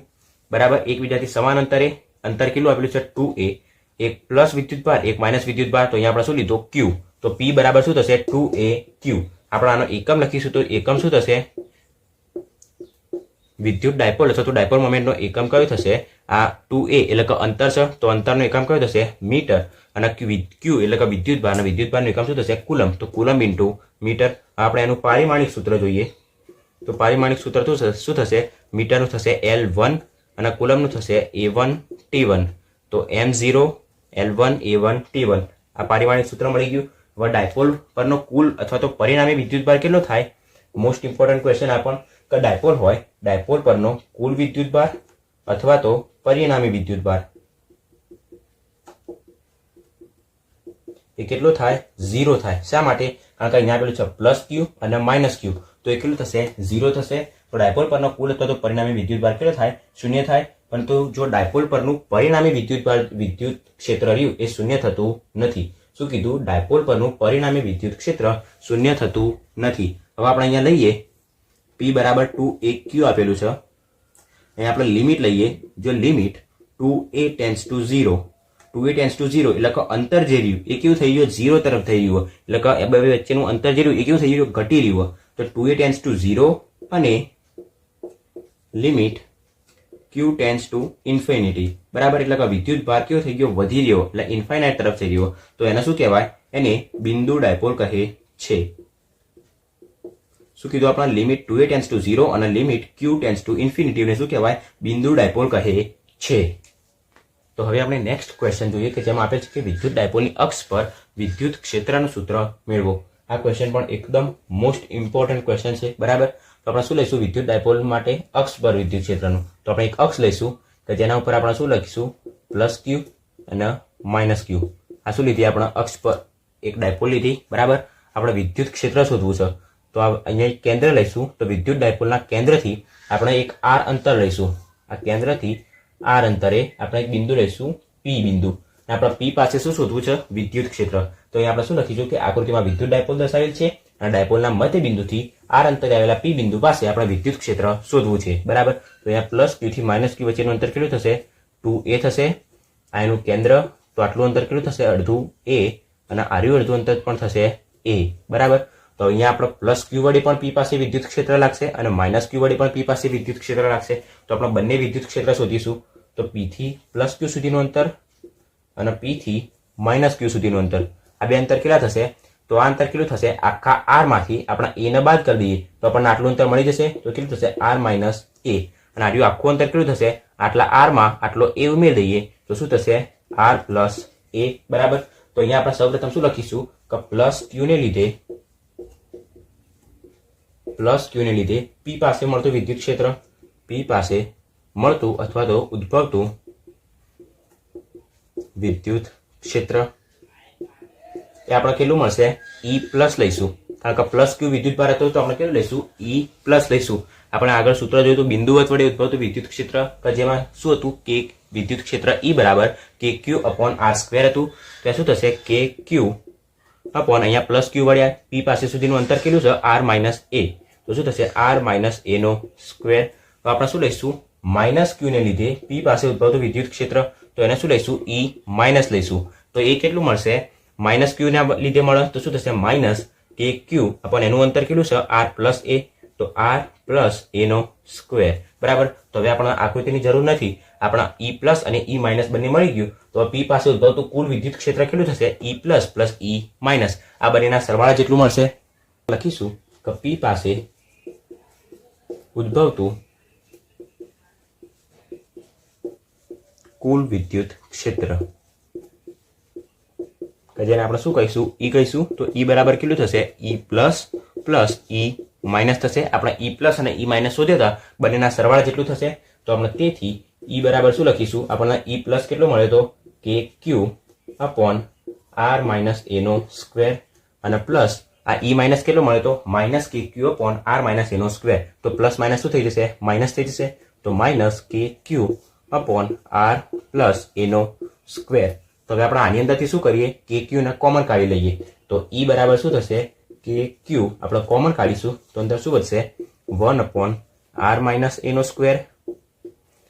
બરાબર. એકબીજાથી સમાન અંતરે અંતર કેટલું આપેલું છે? 2a. એક પ્લસ વિદ્યુતભાર, એક માઇનસ વિદ્યુતભાર. તો અહીંયા આપણે શું લીધો? ક્યુ. તો પી બરાબર શું થશે? 2a ક્યુ. આપણે આનો એકમ લખીશું તો એકમ શું થશે? વિદ્યુત ડાયપોલ અથવા તો ડાયપોલ મોમેન્ટનો એકમ કયો થશે? આ 2a એટલે કે અંતર છે, તો અંતરનો એકમ કયો થશે? મીટર. અને ક્યુ એટલે કે વિદ્યુતભાર, અને વિદ્યુતભારનું એકમ શું થશે? કુલમ. તો કુલમ ઇન્ટુ મીટર. આપણે એનું પારિમાણિક સૂત્ર જોઈએ. તો પારિમાણિક સૂત્ર શું થશે? મીટરનું થશે L1 અને કુલમનું થશે A1 T1. તો M0 L1 A1 T1. આ પારિમાણિક સૂત્ર મળી ગયું. હવે ડાયપોલ પરનો કુલ અથવા તો પરિણામી વિદ્યુતભાર કેટલો થાય? મોસ્ટ ઇમ્પોર્ટન્ટ ક્વેશ્ચન આ પણ, કે ડાયપોલ હોય, ડાયપોલ પરનો કુલ વિદ્યુતભાર અથવા તો પરિણામી વિદ્યુતભાર એ કેટલો થાય? 0 થાય. શા માટે? કારણ કે અહીંયા આપેલું છે પ્લસ ક્યુ અને માઇનસ ક્યુ. તો એ કેટલું થશે? 0 થશે. તો ડાયપોલ પરનો કુલ અથવા તો પરિણામી વિદ્યુતભાર કેટલો થાય? 0 થાય. પરંતુ જો ડાયપોલ પરનું પરિણામી વિદ્યુત ક્ષેત્ર રહ્યું એ શૂન્ય થતું નથી. શું કીધું? ડાયપોલ પરનું પરિણામી વિદ્યુત ક્ષેત્ર શૂન્ય થતું નથી. હવે આપણે અહીંયા લઈએ પી બરાબર 2a ક્યુ આપેલું છે. અહીંયા આપણે લિમિટ લઈએ. જો limit 2a tense two 0, 2a tense two 0 એટલે કે અંતર જે રહ્યું એ કેવું થઈ ગયું? 0 તરફ થઈ ગયું. એટલે કે બે વચ્ચેનું અંતર જે રહ્યું એ કેવું થઈ ગયું? ઘટી રહ્યું. તો 2a ટેન્સ ટુ 0 અને limit q tense two infinity. બરાબર. એટલે કે વિદ્યુત ભાર કેવો થઈ ગયો? વધી રહ્યો. એટલે ઇન્ફાઇનાઇટ તરફ થઈ રહ્યો. તો એને શું કહેવાય? એને બિંદુ ડાયપોલ કહે છે. શું કીધું આપણે? લિમિટ 2a ટેન્સ ટુ 0 અને limit q tense two infinity ને શું કહેવાય? બિંદુ ડાયપોલ કહે છે. તો હવે આપણે નેક્સ્ટ ક્વેશ્ચન જોઈએ કે જેમાં આપે છે કે વિદ્યુત ડાયપોલની અક્ષ પર વિદ્યુત ક્ષેત્રનું સૂત્ર મેળવો. આ ક્વેશ્ચન પણ એકદમ મોસ્ટ ઇમ્પોર્ટન્ટ ક્વેશ્ચન છે. બરાબર. તો આપણે શું લઈશું? વિદ્યુત ડાયપોલ માટે અક્ષ પર વિદ્યુત ક્ષેત્રનું. તો આપણે એક અક્ષ લઈશું કે જેના ઉપર આપણે શું લખીશું? પ્લસ ક્યુ અને માઇનસ ક્યુ. આ શું લીધી? આપણે અક્ષ પર એક ડાયપોલ લીધી. બરાબર. આપણે વિદ્યુત ક્ષેત્ર શોધવું છે. તો અહીંયા એક કેન્દ્ર લઈશું. તો વિદ્યુત ડાયપોલના કેન્દ્રથી આપણે એક r અંતર લઈશું. આ કેન્દ્રથી r અંતરે આપણે એક બિંદુ લઈશું, P બિંદુ. આપણે P પાસે શું શોધવું છે? વિદ્યુત ક્ષેત્ર. તો અહીંયા આપણે શું લખીશું કે આકૃતિમાં વિદ્યુત ડાયપોલ દર્શાવેલ છે અને ડાયપોલના મધ્ય બિંદુથી r અંતરે આવેલા P બિંદુ પાસે આપણે વિદ્યુત ક્ષેત્ર શોધવું છે. બરાબર. તો અહીંયા પ્લસ ક્યુ થી માઇનસ ક્યુ વચ્ચેનું અંતર કેટલું થશે? 2a થશે. આ એનું કેન્દ્ર. તો આટલું અંતર કેટલું થશે? અડધું a. અને આર્યું અડધું અંતર પણ થશે a. બરાબર. તો અહીંયા આપણે પ્લસ ક્યુ વડે પણ પી પાસે વિદ્યુત ક્ષેત્ર લાગશે અને માઇનસ ક્યુ વડે પણ પી પાસે વિદ્યુત ક્ષેત્ર લાગશે. તો આપણે બંને વિદ્યુત ક્ષેત્ર શોધીશું. તો પી થી પ્લસ ક્યુ સુધીનું અંતર અને પી થી માઇનસ ક્યુ સુધીનું અંતર, આ બે અંતર કેટલા થશે? તો આ અંતર કેટલું થશે? આખા આર માંથી આપણે એ ને બાદ કરી દઈએ તો આપણને આટલું અંતર મળી જશે. તો કેટલું થશે? r minus a. અને આર્યું આખું અંતર કેટલું થશે? આટલા r માં આટલો a ઉમેરી દઈએ તો શું થશે? r plus a. બરાબર. તો અહીંયા આપણે સૌપ્રથમ શું લખીશું કે પ્લસ ક્યુ ને લીધે પી પાસે મળતું વિદ્યુત ક્ષેત્ર, પી પાસે મળતું અથવા તો ઉદ્ભવતું વિદ્યુત ક્ષેત્ર એ આપણે કેટલું મળશે? E પ્લસ લઈશું. કારણ કે પ્લસ ક્યુ વિદ્યુત ભાર હતો તો આપણે કેટલું લઈશું? E પ્લસ લઈશું. આપણે આગળ સૂત્ર જોયું હતું બિંદુવત વડે ઉદ્ભવતું વિદ્યુત ક્ષેત્ર, કે જેમાં શું હતું? કે વિદ્યુત ક્ષેત્ર E બરાબર KQ અપોન r² હતું. તો શું થશે? KQ અપોન અહીંયા પ્લસ ક્યુ વડે પી પાસે સુધીનું અંતર કેટલું છે? r minus a. તો શું થશે? r માઇનસ a નો સ્ક્વેર. તો આપણે શું લઈશું? માઇનસ ક્યુ ને લીધે પી પાસે ઉદ્ભવતું વિદ્યુત ક્ષેત્ર, તો એને શું લઈશું? E માઇનસ લઈશું. તો એ કેટલું મળશે? માઇનસ ક્યુ ના લીધે મળે તો શું થશે? માઇનસ KQ અપોન એનું અંતર કેટલું છે? r plus a. તો r પ્લસ એનો સ્ક્વેર, બરાબર. તો હવે આપણે આકૃતિની જરૂર નથી, આપણા E પ્લસ અને E માઇનસ બંને મળી ગયું. તો P પાસે ઉદ્ભવતું કુલ વિદ્યુત ક્ષેત્ર કેટલું થશે? E plus plus E minus, આ બંનેના સરવાળા જેટલું મળશે. લખીશું કે P પાસે ઉદ્ભવતું કુલ વિદ્યુત ક્ષેત્ર, કે જેને આપણે શું કહીશું? E કહીશું. તો E બરાબર કેટલું થશે? E plus plus E minus થશે. આપણે E પ્લસ અને E માઇનસ શોધ્યા હતા, બંનેના સરવાળા જેટલું થશે. તો આપણે તેથી E બરાબર શું લખીશું? આપણને E પ્લસ કેટલો મળ્યો તો કે ક્યુ અપોન r માઇનસ એનો સ્ક્વેર, અને પ્લસ આ E માઇનસ કેટલો મળ્યો તો માઇનસ કે ક્યુ અપોન r માઇનસ એનો સ્ક્વેર. તો પ્લસ માઇનસ શું થઈ જશે? માઇનસ થઈ જશે. તો માઇનસ કે ક્યુ અપોન r પ્લસ એનો સ્ક્વેર. તો હવે આપણે આની અંદરથી શું કરીએ? કે ક્યુ ને કોમન કાઢી લઈએ. તો E બરાબર શું થશે? કે ક્યુ આપણે કોમન કાઢીશું તો અંદર શું વધશે? 1 અપોન r માઇનસ એનો સ્ક્વેર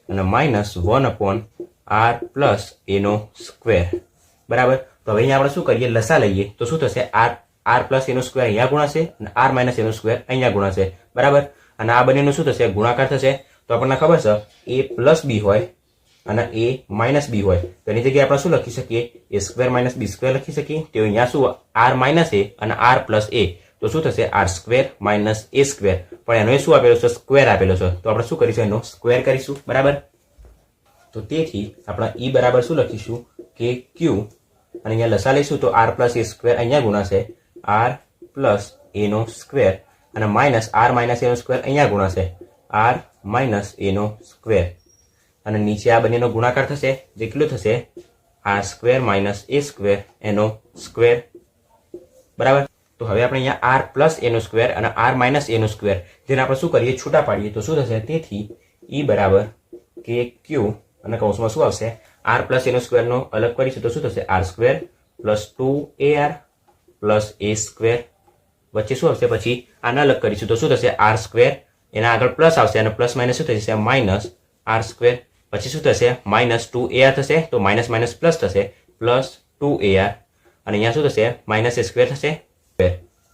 અને માઇનસ 1 અપોન r પ્લસ એનો સ્ક્વેર, બરાબર. તો હવે અહીંયા આપણે શું કરીએ? લસા લઈએ. તો શું થશે? r પ્લસ એનો સ્ક્વેર અહીંયા ગુણાશે અને r માઇનસ એનો સ્ક્વેર અહીંયા ગુણાશે, બરાબર. અને આ બંનેનું શું થશે? ગુણાકાર થશે. તો આપણને ખબર છે a પ્લસ b હોય અને a માઇનસ b હોય, તો એની જગ્યાએ આપણે શું લખી શકીએ? a square minus b square લખી શકીએ. તો અહીંયા શું? r માઇનસ a અને r પ્લસ a, તો શું થશે? r square minus a square. પણ એનો શું આપેલો છે? સ્ક્વેર આપેલો છે. તો આપણે શું કરીશું? એનો સ્ક્વેર કરીશું, બરાબર. તો તેથી આપણે E બરાબર શું લખીશું? કે ક્યુ, અને અહીંયા લસા લઈશું તો r પ્લસ a સ્ક્વેર અહીંયા ગુણાશે, r પ્લસ એનો સ્ક્વેર, અને માઇનસ r માઇનસ એનો સ્ક્વેર અહીંયા ગુણાશે, r માઇનસ એનો સ્ક્વેર. અને નીચે આ બંનેનો ગુણાકાર થશે, જે કેટલું થશે? r square minus a square એનો સ્ક્વેર, બરાબર. તો હવે આપણે અહીંયા r પ્લસ એનો સ્ક્વેર અને r માઇનસ એનો સ્ક્વેર, જેને આપણે શું કરીએ? છૂટા પાડીએ. તો શું થશે? તેથી E બરાબર કે ક્યુ, અને કૌંસમાં શું આવશે? r પ્લસ એનો સ્ક્વેરનો અલગ કરીશું તો શું થશે? r square plus 2ar plus a square, વચ્ચે શું આવશે? પછી આને અલગ કરીશું તો શું થશે? r સ્ક્વેર, એના આગળ પ્લસ આવશે અને પ્લસ માઇનસ શું થશે? Minus r square. પછી શું થશે? માઇનસ 2ar થશે, તો માઇનસ માઇનસ પ્લસ થશે, પ્લસ 2ar, અને અહીંયા શું થશે? માઇનસ a સ્ક્વેર થશે,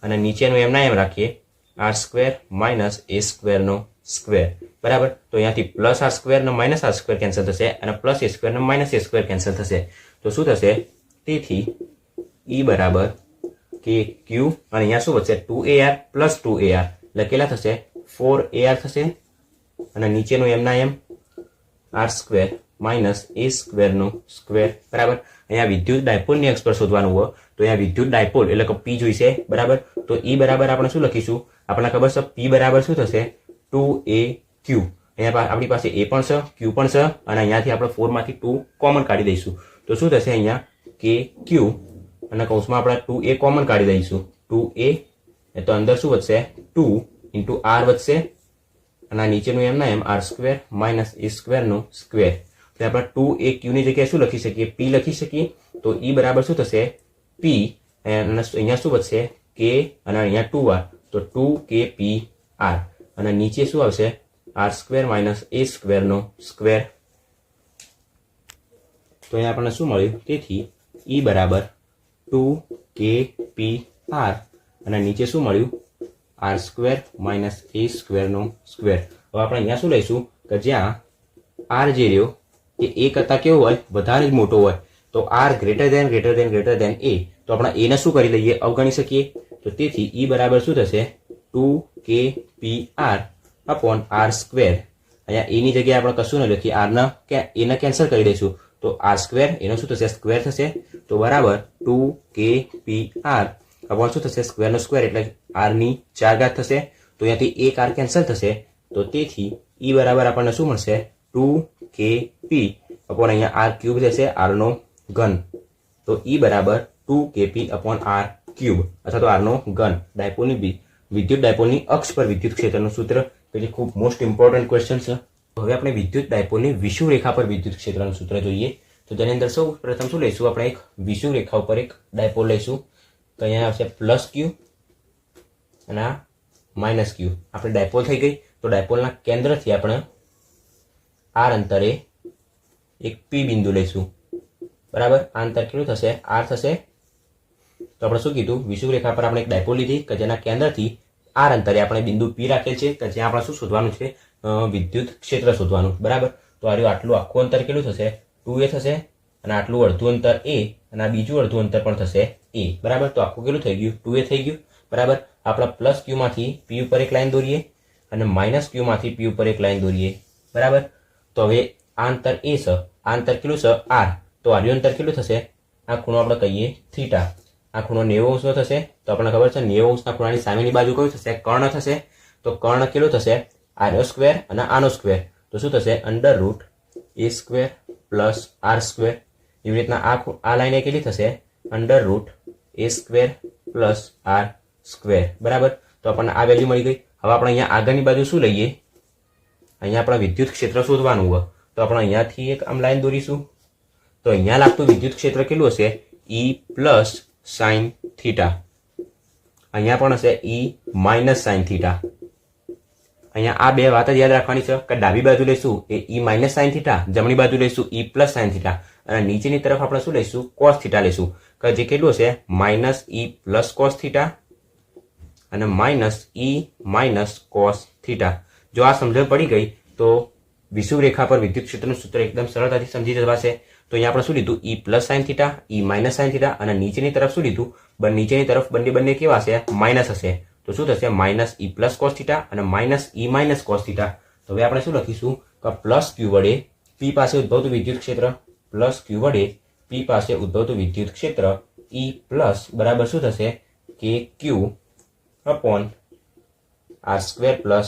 અને નીચેનું એમના એમ રાખીએ, r સ્ક્વેર માઇનસ a સ્ક્વેરનો સ્ક્વેર, બરાબર. તો અહીંયાથી પ્લસ r સ્ક્વેર ને માઇનસ r સ્ક્વેર કેન્સલ થશે અને પ્લસ a સ્ક્વેર ને માઇનસ a સ્ક્વેર કેન્સલ થશે. તો શું થશે? તેથી E બરાબર કે ક્યુ, અને અહીંયા શું વધશે? 2ar પ્લસ 2ar લખેલા થશે, 4ar થશે, અને નીચેનું એમના એમ r સ્ક્વેર માઇનસ a સ્ક્વેરનો સ્ક્વેર, બરાબર. અહીંયા વિદ્યુત ડાયપોલની એક્સ પર શોધવાનું હોય તો અહીંયા વિદ્યુત ડાયપોલ એટલે કે P જોઈશે, બરાબર. તો E બરાબર આપણે શું લખીશું? આપણને ખબર છે P બરાબર શું થશે? 2aq. અહીંયા આપણી પાસે a પણ છે, q પણ છે, અને અહીંયાથી આપણે 4 માંથી 2 કોમન કાઢી દઈશું. તો શું થશે? અહીંયા કે q, અને કૌંસમાં આપણે 2a કોમન કાઢી દઈશું. 2a તો અંદર શું વધશે? 2 ઇન્ટુ r વધશે, અને નીચેનું એમના એમ r સ્ક્વેર માઇનસ a સ્ક્વેરનો સ્ક્વેર. તો આપણે 2aq ની જગ્યાએ શું લખી શકીએ? p લખી શકીએ. તો E બરાબર શું થશે? p, અને અહીંયા શું વધશે? k, અને અહીંયા 2r, તો 2kpr, અને નીચે શું આવશે? r સ્ક્વેર માઇનસ a સ્ક્વેરનો સ્ક્વેર. તો અહીંયા આપણને શું મળ્યું? તેથી E બરાબર 2kpr, અને નીચે શું મળ્યું? r સ્ક્વેર માઇનસ a સ્ક્વેરનો સ્ક્વેર. હવે આપણે અહીંયા શું લઈશું? કે જ્યાં r જે રહ્યો એ a કરતાં કેવો હોય? વધારે જ મોટો હોય. તો r ગ્રેટર દેન a, તો આપણે a ને શું કરી લઈએ? અવગણી શકીએ. તો તેથી E બરાબર શું થશે? 2kpr upon r square. અહીંયા a ની જગ્યાએ આપણે કશું ન લખીએ, r ને a ને કેન્સલ કરી દઈશું. તો r સ્ક્વેર એનો શું થશે? સ્ક્વેર થશે. તો બરાબર 2kpr અપોન શું થશે? સ્ક્વેરનો સ્ક્વેર એટલે r ની 4 ઘાત થશે. તો અહીંયાથી એક r કેન્સલ થશે. તો તેથી E બરાબર આપણને શું મળશે? 2kp અપોન અહીંયા r ક્યુબ થશે, r નો ઘન. તો E બરાબર 2kp અપોન r ક્યુબ અથવા તો r નો ઘન. ડાયપોલની વિદ્યુત ડાયપોલની અક્ષ પર વિદ્યુત ક્ષેત્રનું સૂત્ર, કે જે ખૂબ મોસ્ટ ઇમ્પોર્ટન્ટ ક્વેશ્ચન છે. હવે આપણે વિદ્યુત ડાયપોલની વિષુવ રેખા પર વિદ્યુત ક્ષેત્રનું સૂત્ર જોઈએ. તો તેની અંદર સૌ પ્રથમ શું લઈશું? આપણે એક વિષુવ રેખા ઉપર એક ડાયપોલ લઈશું. તો અહીંયા આવશે પ્લસ ક્યુ અને આ માઇનસ ક્યુ. આપણે ડાયપોલ થઈ ગઈ. તો ડાયપોલના કેન્દ્રથી આપણે r અંતરે એક P બિંદુ લઈશું, બરાબર. આ અંતર કેટલું થશે? r થશે. તો આપણે શું કીધું? વિષુવ રેખા પર આપણે એક ડાયપોલ લીધી કે જેના કેન્દ્રથી આર અંતરે આપણે બિંદુ પી રાખેલ છે કે જ્યાં આપણે શું શોધવાનું છે, વિદ્યુત ક્ષેત્ર શોધવાનું, બરાબર. તો આટલું આખું અંતર કેટલું થશે, 2a થશે, અને આટલું અડધું અંતર a, અને આ બીજું અડધું અંતર પણ થશે a, બરાબર. તો આખું કેટલું થઈ ગયું, 2a થઈ ગયું, બરાબર. આપણા પ્લસ ક્યુ માંથી પી ઉપર એક લાઈન દોરીએ અને માઇનસ ક્યુ માંથી પી ઉપર એક લાઈન દોરીએ, બરાબર. તો હવે આ અંતર a છે, આ અંતર કેટલું છે, r. તો આર્યું અંતર કેટલું થશે, આ ખૂણો આપણે કહીએ થીટા, આ ખૂણો 90 અંશનો થશે. તો આપણને ખબર છે 90 અંશના ખૂણાની સામેની બાજુ કયું થશે, કર્ણ થશે. તો કર્ણ કેટલું થશે, આનો સ્ક્વેર અને આનો સ્ક્વેર. તો શું થશે, √ a square plus r square. એવી રીતના આ લાઈને કેટલી થશે, √ a square plus r square, બરાબર. તો આપણને આ વેલ્યુ મળી ગઈ. હવે આપણે અહીંયા આગળની બાજુ શું લઈએ, અહીંયા આપણે વિદ્યુત ક્ષેત્ર શોધવાનું હોય. તો આપણે અહીંયાથી એક આમ લાઈન દોરીશું. તો અહીંયા લાગતું વિદ્યુત ક્ષેત્ર કેટલું હશે, E પ્લસ સાઇન થીટા. અહીંયા પણ હશે E માઇનસ સાઇન થીટા. અહીંયા આ બે વાત જ યાદ રાખવાની છે કે ડાબી બાજુ લઈશું એ E માઇનસ સાઇન થીટા, જમણી બાજુ લઈશું E પ્લસ સાઇન થીટા, અને નીચેની તરફ આપણે શું લઈશું, કોસ થીટા લઈશું, કે જે કેટલું હશે, minus E plus cos theta અને minus E minus cos theta. જો આ સમજણ પડી ગઈ તો વિષુવ રેખા પર વિદ્યુત ક્ષેત્રનું સૂત્ર એકદમ સરળતાથી સમજી જવાશે. તો અહીંયા આપણે શું લીધું, E plus sine theta, E minus sine theta, અને નીચેની તરફ શું લીધું, નીચેની તરફ બંને કેવા હશે, માઇનસ હશે. તો શું થશે, minus E plus cos theta અને minus E minus cos theta. તો હવે આપણે શું લખીશું કે પ્લસ ક્યુ વડે પી પાસે ઉદ્ભવતું વિદ્યુત ક્ષેત્ર, પ્લસ ક્યુ વડે પી પાસે ઉદ્ભવતું વિદ્યુત ક્ષેત્ર E પ્લસ બરાબર શું થશે, કે ક્યુ અપોન આર સ્ક્વેર પ્લસ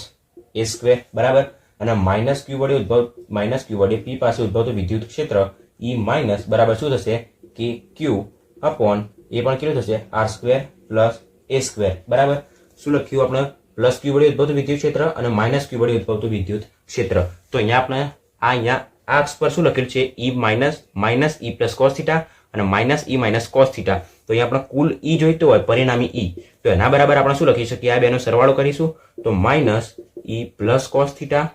એ સ્ક્વેર, બરાબર. અને માઇનસ ક્યુ વડે પી પાસે ઉદ્ભવતું વિદ્યુત ક્ષેત્ર E માઇનસ બરાબર શું થશે, કે ક્યુ અપોન એ પણ કેટલું થશે, આર સ્ક્વેર પ્લસ એ સ્ક્વેર, બરાબર. શું લખ્યું આપણે, પ્લસ ક્યુ વડે ઉદ્ભવતું વિદ્યુત ક્ષેત્ર અને માઇનસ ક્યુ વડે ઉદ્ભવતું વિદ્યુત ક્ષેત્ર. તો અહીંયા આપણે અહીંયા આ અક્ષ પર શું લખેલું છે, E minus E plus cos theta અને minus E minus cos theta. તો અહીંયા આપણે કુલ E જોઈતો હોય, પરિણામી E, તો એના બરાબર આપણે શું લખી શકીએ, આ બેનો સરવાળો કરીશું. તો minus E plus cos theta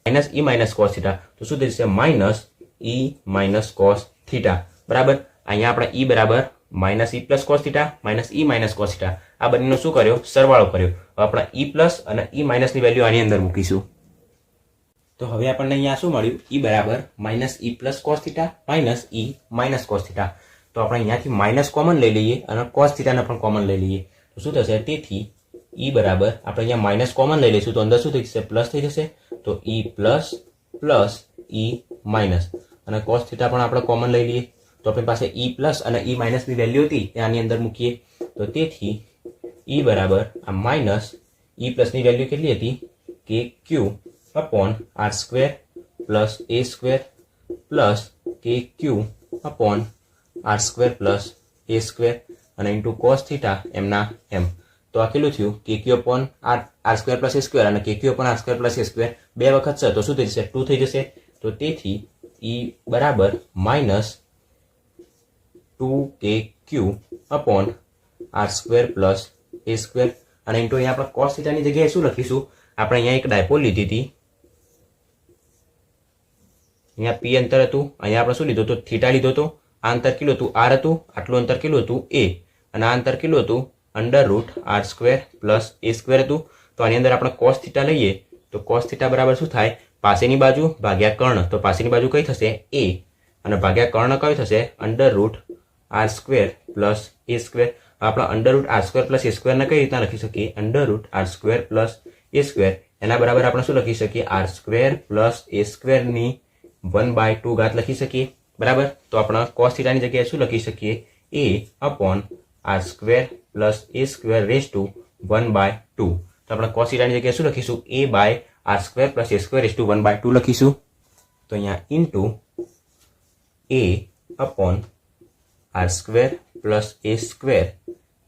minus E minus cos theta. તો શું થશે, minus E minus cos theta, બરાબર. અહીંયા આપણે E બરાબર minus E plus cos theta minus E minus cos theta, આ બંનેનો શું કર્યો, સરવાળો કર્યો. હવે આપણે E પ્લસ અને E માઇનસની વેલ્યુ આની અંદર મૂકીશું. તો હવે આપણને અહીંયા શું મળ્યું, E બરાબર minus E plus cos theta minus E minus cos theta. તો આપણે અહીંયાથી માઇનસ કોમન લઈ લઈએ અને કોસ થીટાને પણ કોમન લઈ લઈએ. તો શું થશે, તેથી E બરાબર આપણે અહીંયા માઇનસ કોમન લઈ લઈશું તો અંદર શું થઈ જશે, પ્લસ થઈ જશે. તો E plus plus E minus, અને કોસ થીટા પણ આપણે કોમન લઈ લઈએ. તો આપણી પાસે E પ્લસ અને E માઇનસની વેલ્યુ હતી એ આની અંદર મૂકીએ. તો તેથી E બરાબર આ માઇનસ E પ્લસની વેલ્યુ કેટલી હતી, કે ક્યુ અપોન આર સ્ક્વેર પ્લસ એ સ્ક્વેર પ્લસ કે ક્યુ અપોન આર સ્ક્વેર પ્લસ એ સ્ક્વેર અને ઇન્ટુ કોસ થીટા એમના એમ. તો આ કેટલું થયું, કે ક્યુ અપોન આર સ્ક્વેર પ્લસ એ સ્ક્વેર અને કે ક્યુ અપોન આર સ્ક્વેર પ્લસ એ સ્ક્વેર બે વખત છે તો શું થઈ જશે, 2 થઈ જશે. તો તેથી E બરાબર minus 2kq upon r square plus એ સ્ક્વેર, અને ઇન્ટુ અહીંયા આપણે કોસ થીટાની જગ્યાએ શું લખીશું, આપણે અહીંયા એક ડાયપોલ લીધી હતી, અહીંયા પી અંતર હતું, અહીંયા આપણે શું લીધું હતું, થીટા લીધો હતો. આ અંતર કેટલું હતું, આર હતું, આટલું અંતર કેટલું હતું, એ, અને આ અંતર કેટલું હતું, √r સ્ક્વેર પ્લસ એ સ્ક્વેર હતું. તો આની અંદર આપણે કોસ થીટા લઈએ તો કોસ થીટા બરાબર શું થાય, પાસેની બાજુ ભાગ્યા કર્ણ. તો પાસેની બાજુ કઈ થશે, એ, અને ભાગ્યા કર્ણ કયું થશે, √r સ્ક્વેર પ્લસ એ સ્ક્વેર. આપણે √r સ્ક્વેર પ્લસ એ સ્ક્વેરને કઈ રીતના લખી શકીએ, √r સ્ક્વેર પ્લસ એ સ્ક્વેર, એના બરાબર આપણે શું લખી શકીએ, r સ્ક્વેર પ્લસ એ સ્ક્વેરની 1/2 ઘાત લખી શકીએ, બરાબર. તો આપણે કોસ થીટાની જગ્યાએ શું લખી શકીએ, a અપોન r square plus A square raise to 1/2. તો આપણે કોસ થીટાની જગ્યાએ શું લખીશું, a/r square plus A square raise to 1/2 લખીશું. તો અહીંયા ઇન્ટુ a અપોન r square plus A square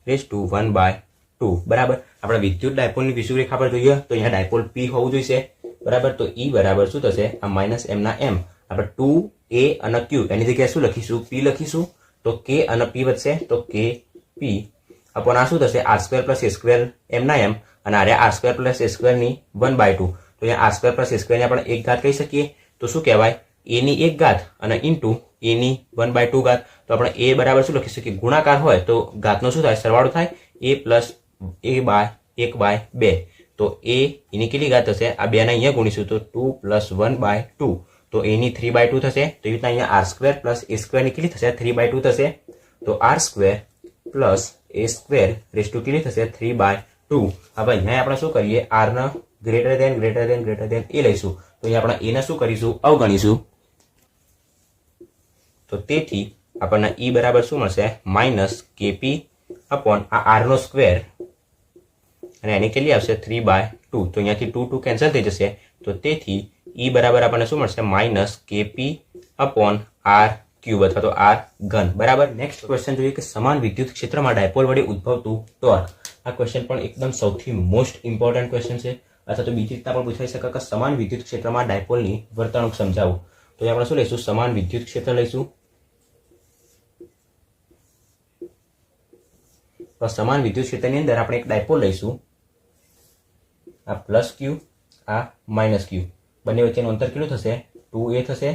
raise to 1/2, બરાબર. આપણે વિદ્યુત ડાયપોલની વિષુવ રેખા પર જોઈએ તો અહીંયા ડાયપોલ P હોવું જોઈશે, બરાબર. તો E બરાબર શું થશે, આ માઇનસ એમના એમ, આપણે 2a અને q એની જગ્યાએ શું લખીશું, p લખીશું. તો k અને p વધશે તો k p અપોન આ શું થશે, આર સ્ક્વેર પ્લસ એ સ્ક્વેર એમના એમ, અને આ આર સ્ક્વેર પ્લસ એ સ્ક્વેરની 1/2. તો અહીંયા આર સ્ક્વેર પ્લસ એ સ્ક્વેરની આપણે એક ઘાત કહી શકીએ. તો શું કહેવાય, a ની એક ઘાત અને ઇન્ટુ a ની 1/2 ઘાત. તો આપણે a બરાબર શું લખી શકીએ, ગુણાકાર હોય તો ઘાતનો શું થાય, સરવાળો થાય, a પ્લસ a બાય 1/2 તો a એની કેટલી ઘાત થશે આ 2 ને અહીંયા ગુણીશું તો 2 + 1/2 તો એની 3/2 થશે તો એ રીતના અહીંયા r² + a² ની કેટલી થશે 3/2 થશે તો r² + a² રેઝ ટુ કેટલી થશે 3/2 હવે અહીંયા આપણે શું કરીએ r ને ગ્રેટર ધેન a લઈશું તો અહીંયા આપણે a ને શું કરીશું અવગણીશું તો તેથી આપણને e બરાબર શું મળશે -kp upon આ r નો સ્ક્વેર અને એની કેટલી આવશે 3/2 તો અહીંયાથી 2 કેન્સલ થઈ જશે તો તેથી e બરાબર આપણને શું મળશે -kp upon r ક્યુબ અથવા તો r ઘન બરાબર નેક્સ્ટ ક્વેશ્ચન જોઈએ કે સમાન વિદ્યુત ક્ષેત્રમાં ડાયપોલ વડે ઉદ્ભવતું ટોર્ક આ ક્વેશ્ચન પણ એકદમ સૌથી મોસ્ટ ઇમ્પોર્ટન્ટ ક્વેશ્ચન છે અથવા તો બીજી રીતના પણ પૂછાઈ શકે કે સમાન વિદ્યુત ક્ષેત્રમાં ડાયપોલની વર્તણૂક સમજાવો તો આપણે શું લઈશું સમાન વિદ્યુત ક્ષેત્ર લઈશું તો સમાન વિદ્યુત ક્ષેત્રની અંદર આપણે એક ડાયપોલ લઈશું આ +q આ -q બંને વચ્ચેનું અંતર કેટલું થશે 2a થશે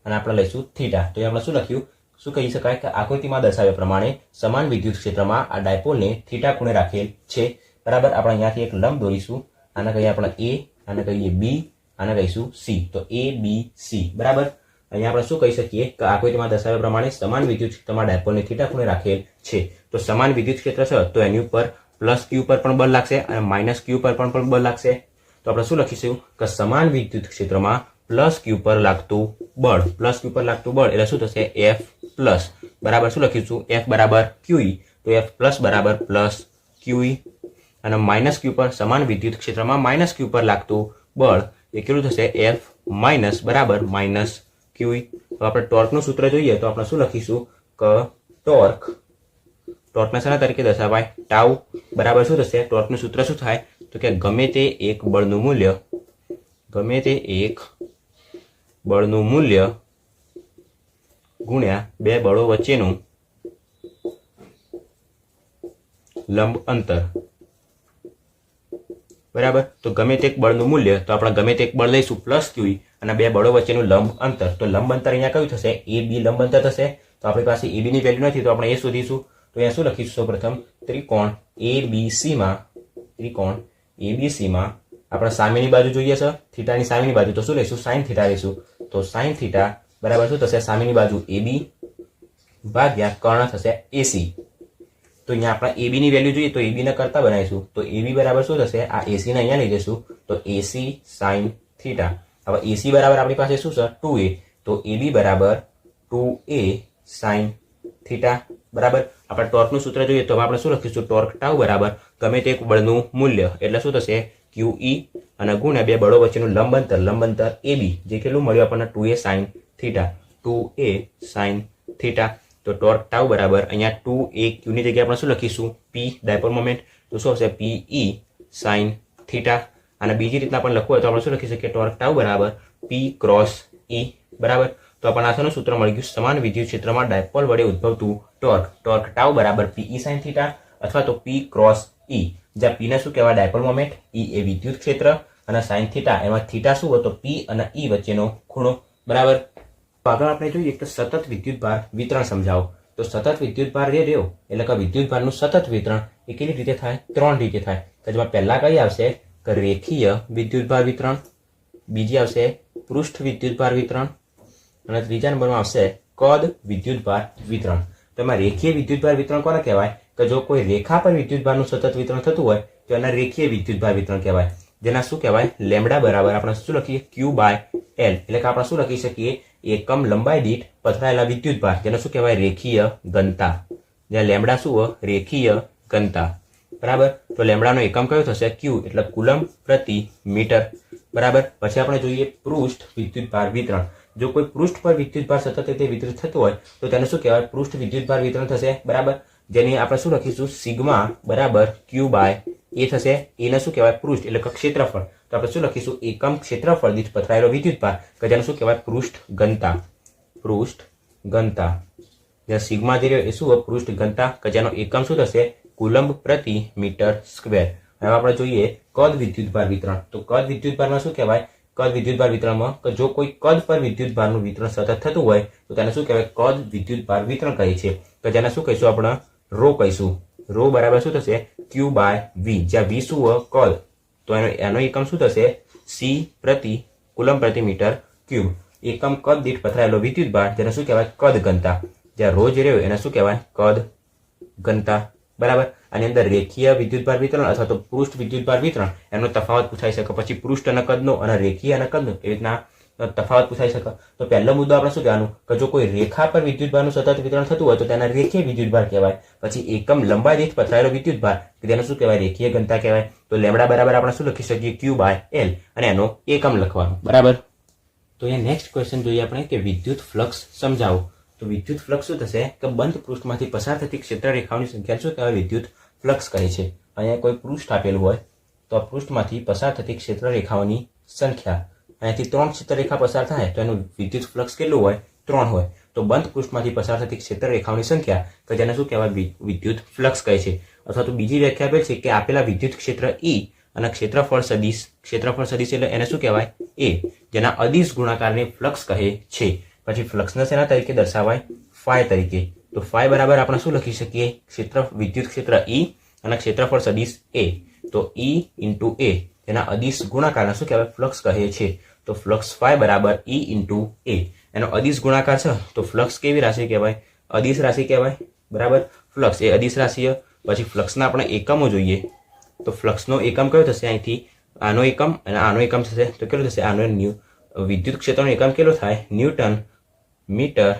અને આપણે લઈશું થીટા તો આપણે શું લખ્યું શું કહી શકાય કે આકૃતિમાં દર્શાવ્યા પ્રમાણે સમાન વિદ્યુત ક્ષેત્રમાં આ ડાયપોલને થીટા ખૂણે રાખેલ છે બરાબર આપણે અહીંયાથી એક લંબ દોરીશું આને કહીએ આપણે a આને કહીએ b આને કહીશું c તો a b c બરાબર અહીંયા આપણે શું કહી શકીએ કે આકૃતિમાં દર્શાવ્યા પ્રમાણે સમાન વિદ્યુત ક્ષેત્રમાં ડાયપોલને થીટા ખૂણે રાખેલ છે તો સમાન વિદ્યુત ક્ષેત્ર છે તો એની ઉપર +q પર પણ બળ લાગશે અને -q પર પણ બળ લાગશે તો આપણે શું લખીશું કે સમાન વિદ્યુત ક્ષેત્રમાં +q પર લાગતું બળ એટલે શું થશે F પ્લસ બરાબર શું લખીશું F બરાબર QE તો F પ્લસ બરાબર +QE અને -q પર સમાન વિદ્યુત ક્ષેત્રમાં -q પર લાગતું બળ એ કેટલું થશે F માઇનસ બરાબર -QE તો આપણે ટોર્કનું સૂત્ર જોઈએ તો આપણે શું લખીશું કે ટોર્કને શાના તરીકે દર્શાવાય ટાઉ બરાબર શું થશે ટોર્કનું સૂત્ર શું થાય તો કે ગમે તે એક બળનું મૂલ્ય ગુણ્યા બે બળો વચ્ચેનું લંબ અંતર બરાબર તો ગમે તે એક બળનું મૂલ્ય તો આપણે ગમે તે એક બળ લઈશું +QE અને બે બળો વચ્ચેનું લંબ અંતર તો લંબ અંતર અહીંયા કયું થશે AB લંબ અંતર થશે તો આપણી પાસે AB ની વેલ્યુ નથી તો આપણે એ શોધીશું તો અહીંયા શું લખીશું સૌપ્રથમ ત્રિકોણ ABC માં આપણે સામેની બાજુ જોઈએ છે થીટાની સામેની બાજુ તો શું લઈશું sin થીટા લઈશું તો sin થીટા બરાબર શું થશે સામેની બાજુ AB ભાગ્યા કર્ણ થશે AC તો અહીંયા આપણે AB ની વેલ્યુ જોઈએ તો AB ને કરતા બનાવીશું તો AB બરાબર શું થશે આ AC ને અહીંયા લઈ જઈશું તો AC sin થીટા હવે AC બરાબર આપણી પાસે શું છે 2a તો AB બરાબર 2a sin થીટા બરાબર આપણે ટોર્કનું સૂત્ર જોઈએ તો આપણે શું લખીશું ટોર્ક ટાઉ બરાબર ગમે તે એક બળનું મૂલ્ય એટલે શું થશે QE અને ગુણ્યા બે બળો વચ્ચેનું લંબ અંતર AB જે કેટલું મળ્યું આપણને 2a sin થીટા તો ટોર્ક ટાઉ બરાબર અહીંયા 2aq ની જગ્યાએ આપણે શું લખીશું P ડાયપોલ મોમેન્ટ તો શું હશે PE sin થીટા અને બીજી રીતના પણ લખવું હોય તો આપણે શું લખી શકીએ ટોર્ક ટાઉ બરાબર P ક્રોસ E બરાબર તો આપણને આનું સૂત્ર મળી ગયું સમાન વિદ્યુત ક્ષેત્રમાં ડાયપોલ વડે ઉદ્ભવતું ટોર્ક ટાઉ બરાબર PE sin થીટા અથવા તો P ક્રોસ E જ્યાં P ને શું કહેવાય ડાયપોલ મોમેન્ટ E એ વિદ્યુત ક્ષેત્ર અને sin થીટા એમાં થીટા શું હોય તો P અને E વચ્ચેનો ખૂણો બરાબર આગળ આપણે જોઈએ કે સતત વિદ્યુતભાર વિતરણ સમજાવો તો સતત વિદ્યુતભાર રહ્યો એટલે કે વિદ્યુતભારનું સતત વિતરણ એ કેવી રીતે થાય 3 રીતે થાય તો જેમાં પહેલા કઈ આવશે કે રેખીય વિદ્યુતભાર વિતરણ બીજી આવશે પૃષ્ઠ વિદ્યુતભાર વિતરણ અને ત્રીજા નંબરમાં આવશે કદ વિદ્યુતભાર વિતરણ તો એમાં રેખીય વિદ્યુતભાર વિતરણ કોને કહેવાય કે જો કોઈ રેખા પર વિદ્યુતભારનું સતત વિતરણ થતું હોય તો એને રેખીય વિદ્યુતભાર વિતરણ કહેવાય જેના શું કહેવાય લેમ્બડા બરાબર આપણે શું લખીએ Q/L એટલે કે આપણે શું લખી શકીએ એકમ લંબાઈ દીઠ પથરાયેલા વિદ્યુતભાર જેને શું કહેવાય રેખીય ઘનતા જ્યાં લેમ્બડા શું હોય રેખીય ઘનતા બરાબર તો લેમ્બડાનો એકમ કયો થશે Q એટલે કુલમ્બ પ્રતિ મીટર બરાબર પછી આપણે જોઈએ પૃષ્ઠ વિદ્યુતભાર વિતરણ જો કોઈ પૃષ્ઠ પર વિદ્યુતભાર સતત રીતે વિતરિત થતું હોય તો તેને શું કહેવાય પૃષ્ઠ વિદ્યુતભાર વિતરણ થશે બરાબર જેની આપણે શું લખીશું સિગ્મા બરાબર Q/A થશે એને શું કહેવાય પૃષ્ઠ એટલે કે ક્ષેત્રફળ તો આપણે શું લખીશું એકમ ક્ષેત્રફળ દીઠ પથરાયેલો વિદ્યુતભાર કે જેને શું કહેવાય પૃષ્ઠ ઘનતા જ્યાં સિગ્મા જે રહ્યો એ શું હોય પૃષ્ઠ ઘનતા કે જેનો એકમ શું થશે કુલમ્બ પ્રતિ મીટર સ્ક્વેર હવે આપણે જોઈએ કદ વિદ્યુતભાર વિતરણ તો કદ વિદ્યુતભારમાં શું કહેવાય કદ વિદ્યુતભાર વિતરણમાં કે જો કોઈ કદ પર વિદ્યુતભારનું વિતરણ સતત થતું હોય તો તેને શું કહેવાય કદ વિદ્યુતભાર વિતરણ કહે છે કે જેને શું કહીશું આપણે રો કહીશું રો બરાબર શું થશે ક્યુ બાય વી, જ્યાં વી શું હોય કદ, તો એનો એકમ શું થશે સી પ્રતિ કુલમ પ્રતિ મીટર ક્યુબ. એકમ કદ દીઠ પથરાયેલો વિદ્યુત ભાર જેને શું કહેવાય કદ ઘનતા, જ્યાં રો જે રહ્યો એને શું કહેવાય કદ ઘનતા. બરાબર. આની અંદર રેખીય વિદ્યુતભાર વિતરણ અથવા તો પૃષ્ઠ વિદ્યુતભાર વિતરણ એનો તફાવત પૂછાઈ શકે, પછી પૃષ્ઠ અને કદનો અને રેખીય અને કદનો એવી રીતના તફાવત પૂછાઈ શકે. તો પહેલો મુદ્દો આપણે શું કહેવાનું કે જો કોઈ રેખા પર વિદ્યુતભારનું સતત વિતરણ થતું હોય તો તેને રેખીય વિદ્યુતભાર કહેવાય. પછી એકમ લંબાઈ દીઠ પથરાયેલો વિદ્યુતભાર કે તેને શું કહેવાય રેખીય ઘનતા કહેવાય. તો લેમડા બરાબર આપણે શું લખી શકીએ ક્યુ બાય એલ અને એનો એકમ લખવાનું. બરાબર. તો અહીંયા નેક્સ્ટ ક્વેશ્ચન જોઈએ આપણે કે વિદ્યુત ફ્લક્સ સમજાવો. તો વિદ્યુત ફ્લક્સ શું થશે કે બંધ પૃષ્ઠમાંથી પસાર થતી ક્ષેત્ર રેખાઓની સંખ્યા શું કહેવાય વિદ્યુત ફ્લક્સ કહે છે. અહીંયા કોઈ પૃષ્ઠ આપેલું હોય તો આ પૃષ્ઠમાંથી પસાર થતી ક્ષેત્ર રેખાઓની સંખ્યા, અહીંયાથી 3 ક્ષેત્ર રેખા પસાર થાય તો એનું વિદ્યુત ફ્લક્સ કેટલું હોય 3 હોય. તો બંધ પૃષ્ઠમાંથી પસાર થતી ક્ષેત્ર રેખાઓની સંખ્યા કે જેને શું કહેવાય વિદ્યુત ફ્લક્સ કહે છે. અથવા તો બીજી વ્યાખ્યા આપેલ છે કે આપેલા વિદ્યુત ક્ષેત્ર E અને ક્ષેત્રફળ સદિશ એટલે એને શું કહેવાય એ, જેના અદિશ ગુણાકારને ફ્લક્સ કહે છે. પછી ફ્લક્સને શેના તરીકે દર્શાવાય ફાઈ તરીકે. તો ફાઈ બરાબર આપણે શું લખી શકીએ વિદ્યુત ક્ષેત્ર E અને ક્ષેત્રફળ સદિશ A. તો E ઇન્ટુ A તેના અદિશ ગુણાકારને શું કહેવાય ફ્લક્સ કહે છે. તો ફ્લક્સ ફાઈ બરાબર E ઇન્ટુ A. એનો અદિશ ગુણાકાર છે તો ફ્લક્સ કેવી રાશિ કહેવાય અદિશ રાશિ કહેવાય. બરાબર. ફ્લક્સ એ અદિશ રાશિ. પછી ફ્લક્સના આપણે એકમો જોઈએ તો ફ્લક્સનો એકમ કયો થશે અહીંથી આનો એકમ અને આનો એકમ થશે તો કેટલો થશે આનો વિદ્યુત ક્ષેત્રનો એકમ કેટલો થાય ન્યૂટન મીટર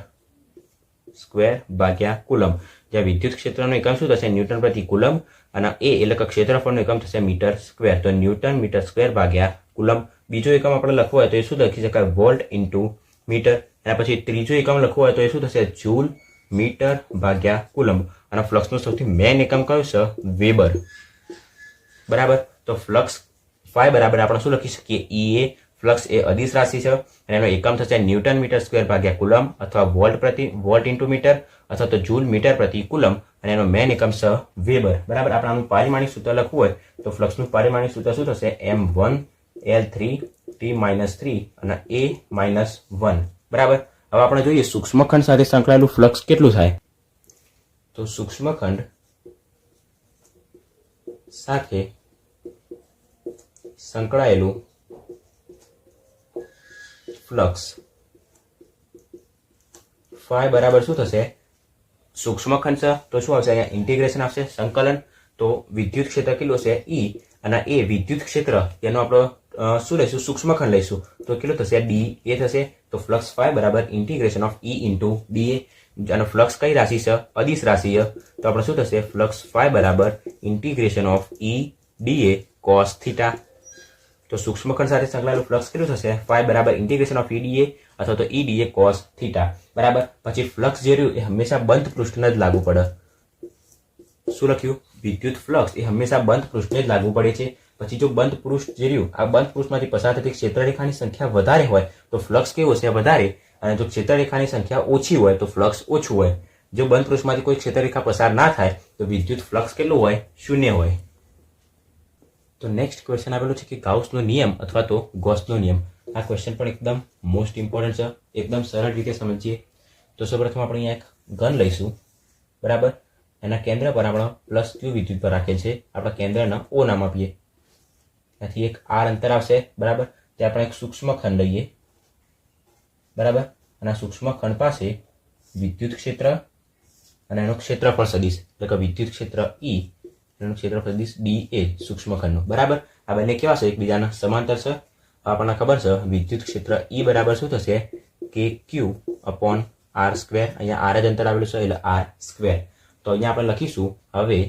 સ્ક્વેર ભાગ્યા કુલમ, જ્યાં વિદ્યુત ક્ષેત્રનો એકમ શું થશે ન્યૂટન પ્રતિ કુલમ અને એ એટલે કે ક્ષેત્રફળનો એકમ થશે મીટર સ્ક્વેર. તો ન્યૂટન મીટર સ્ક્વેર ભાગ્યા કુલમ. બીજો એકમ આપણે લખવો હોય તો એ શું લખી શકાય વોલ્ટ ઇન્ટુ મીટર. અને પછી ત્રીજો એકમ લખવો હોય તો એ શું થશે જૂલ મીટર ભાગ્યા કુલમ. અને ફ્લક્સનો સૌથી મેઇન એકમ કયો છે વેબર. બરાબર. તો ફ્લક્સ ફાઈ બરાબર આપણે શું લખી શકીએ ઈએ. ફ્લક્સ એ અદિશ રાશિ છે અને એનો એકમ થશે ન્યૂટન મીટર સ્ક્વેર ભાગ્યા કુલમ અથવા વોલ્ટ ઇન્ટુ મીટર અથવા તો જૂલ મીટર પ્રતિ કુલમ અને એનો મેઇન એકમ છે વેબર. બરાબર. આપણે આનું પારિમાણિક સૂત્ર લખવું હોય તો ફ્લક્સનું પારિમાણિક સૂત્ર શું થશે M1 L3 T-3 અને A-1. બરાબર. હવે આપણે જોઈએ સૂક્ષ્મખંડ સાથે સંકળાયેલું ફ્લક્સ કેટલું થાય. તો સૂક્ષ્મખંડ સાથે સંકળાયેલું ફ્લક્સ ફાઈ બરાબર શું થશે સૂક્ષ્મખંડ છે તો શું આવશે અહીંયા ઇન્ટિગ્રેશન આવશે સંકલન. તો વિદ્યુત ક્ષેત્ર કેટલું છે E અને એ વિદ્યુત ક્ષેત્ર તેનો આપણે શું લઈશું સૂક્ષ્મખંડ લઈશું તો કેટલું થશે dA થશે. તો ફ્લક્સ ફાઈ બરાબર integration of E into dA. અને ફ્લક્સ કઈ રાશિ છે અદિશ રાશિ. તો આપણે શું થશે ફ્લક્સ ફાઈ બરાબર integration of E dA cos theta. તો સૂક્ષ્મખંડ સાથે સંકળાયેલું ફ્લક્સ કેટલું થશે ફાઈ બરાબર ઇન્ટિગ્રેશન ઓફ EDA અથવા તો EDA cos થીટા. બરાબર. પછી ફ્લક્સ જે રહ્યું એ હંમેશા બંધ પૃષ્ઠને જ લાગુ પડે. શું લખ્યું વિદ્યુત ફ્લક્સ એ હંમેશા બંધ પૃષ્ઠને જ લાગુ પડે છે. પછી જો બંધ પૃષ્ઠ જે રહ્યું આ બંધ પૃષ્ઠમાંથી પસાર થતી ક્ષેત્રરેખાની સંખ્યા વધારે હોય તો ફ્લક્સ કેવું છે વધારે, અને જો ક્ષેત્રરેખાની સંખ્યા ઓછી હોય તો ફ્લક્સ ઓછું હોય. જો બંધ પૃષ્ઠમાંથી કોઈ ક્ષેત્રરેખા પસાર ના થાય તો વિદ્યુત ફ્લક્સ કેટલું હોય શૂન્ય હોય. તો નેક્સ્ટ ક્વેશ્ચન આવેલો છે કે ગાઉસનો નિયમ અથવા તો ગોસનો નિયમ. આ ક્વેશ્ચન પણ એકદમ મોસ્ટ ઇમ્પોર્ટન્ટ છે, એકદમ સરળ રીતે સમજીએ. તો સૌપ્રથમ આપણે અહીંયા એક ઘન લઈશું. બરાબર. એના કેન્દ્ર પર આપણે +q વિદ્યુત પર રાખેલ છે. આપણા કેન્દ્રના O નામ આપીએ. ત્યાંથી એક r અંતર આવશે. બરાબર. ત્યાં આપણે એક સૂક્ષ્મખંડ લઈએ. બરાબર. અને આ સૂક્ષ્મખંડ પાસે વિદ્યુત ક્ષેત્ર અને એનું ક્ષેત્રફળ સદિશ એટલે કે વિદ્યુત ક્ષેત્ર E એનું ક્ષેત્રફળ સદિશ dA સૂક્ષ્મખંડનું. બરાબર. આ બંને કેવા છે એકબીજાના સમાંતર છે. આપણને ખબર છે વિદ્યુત ક્ષેત્ર E બરાબર શું થશે KQ/r². અહીંયા r જ અંતર આવેલું છે એટલે r². તો અહીંયા આપણે લખીશું હવે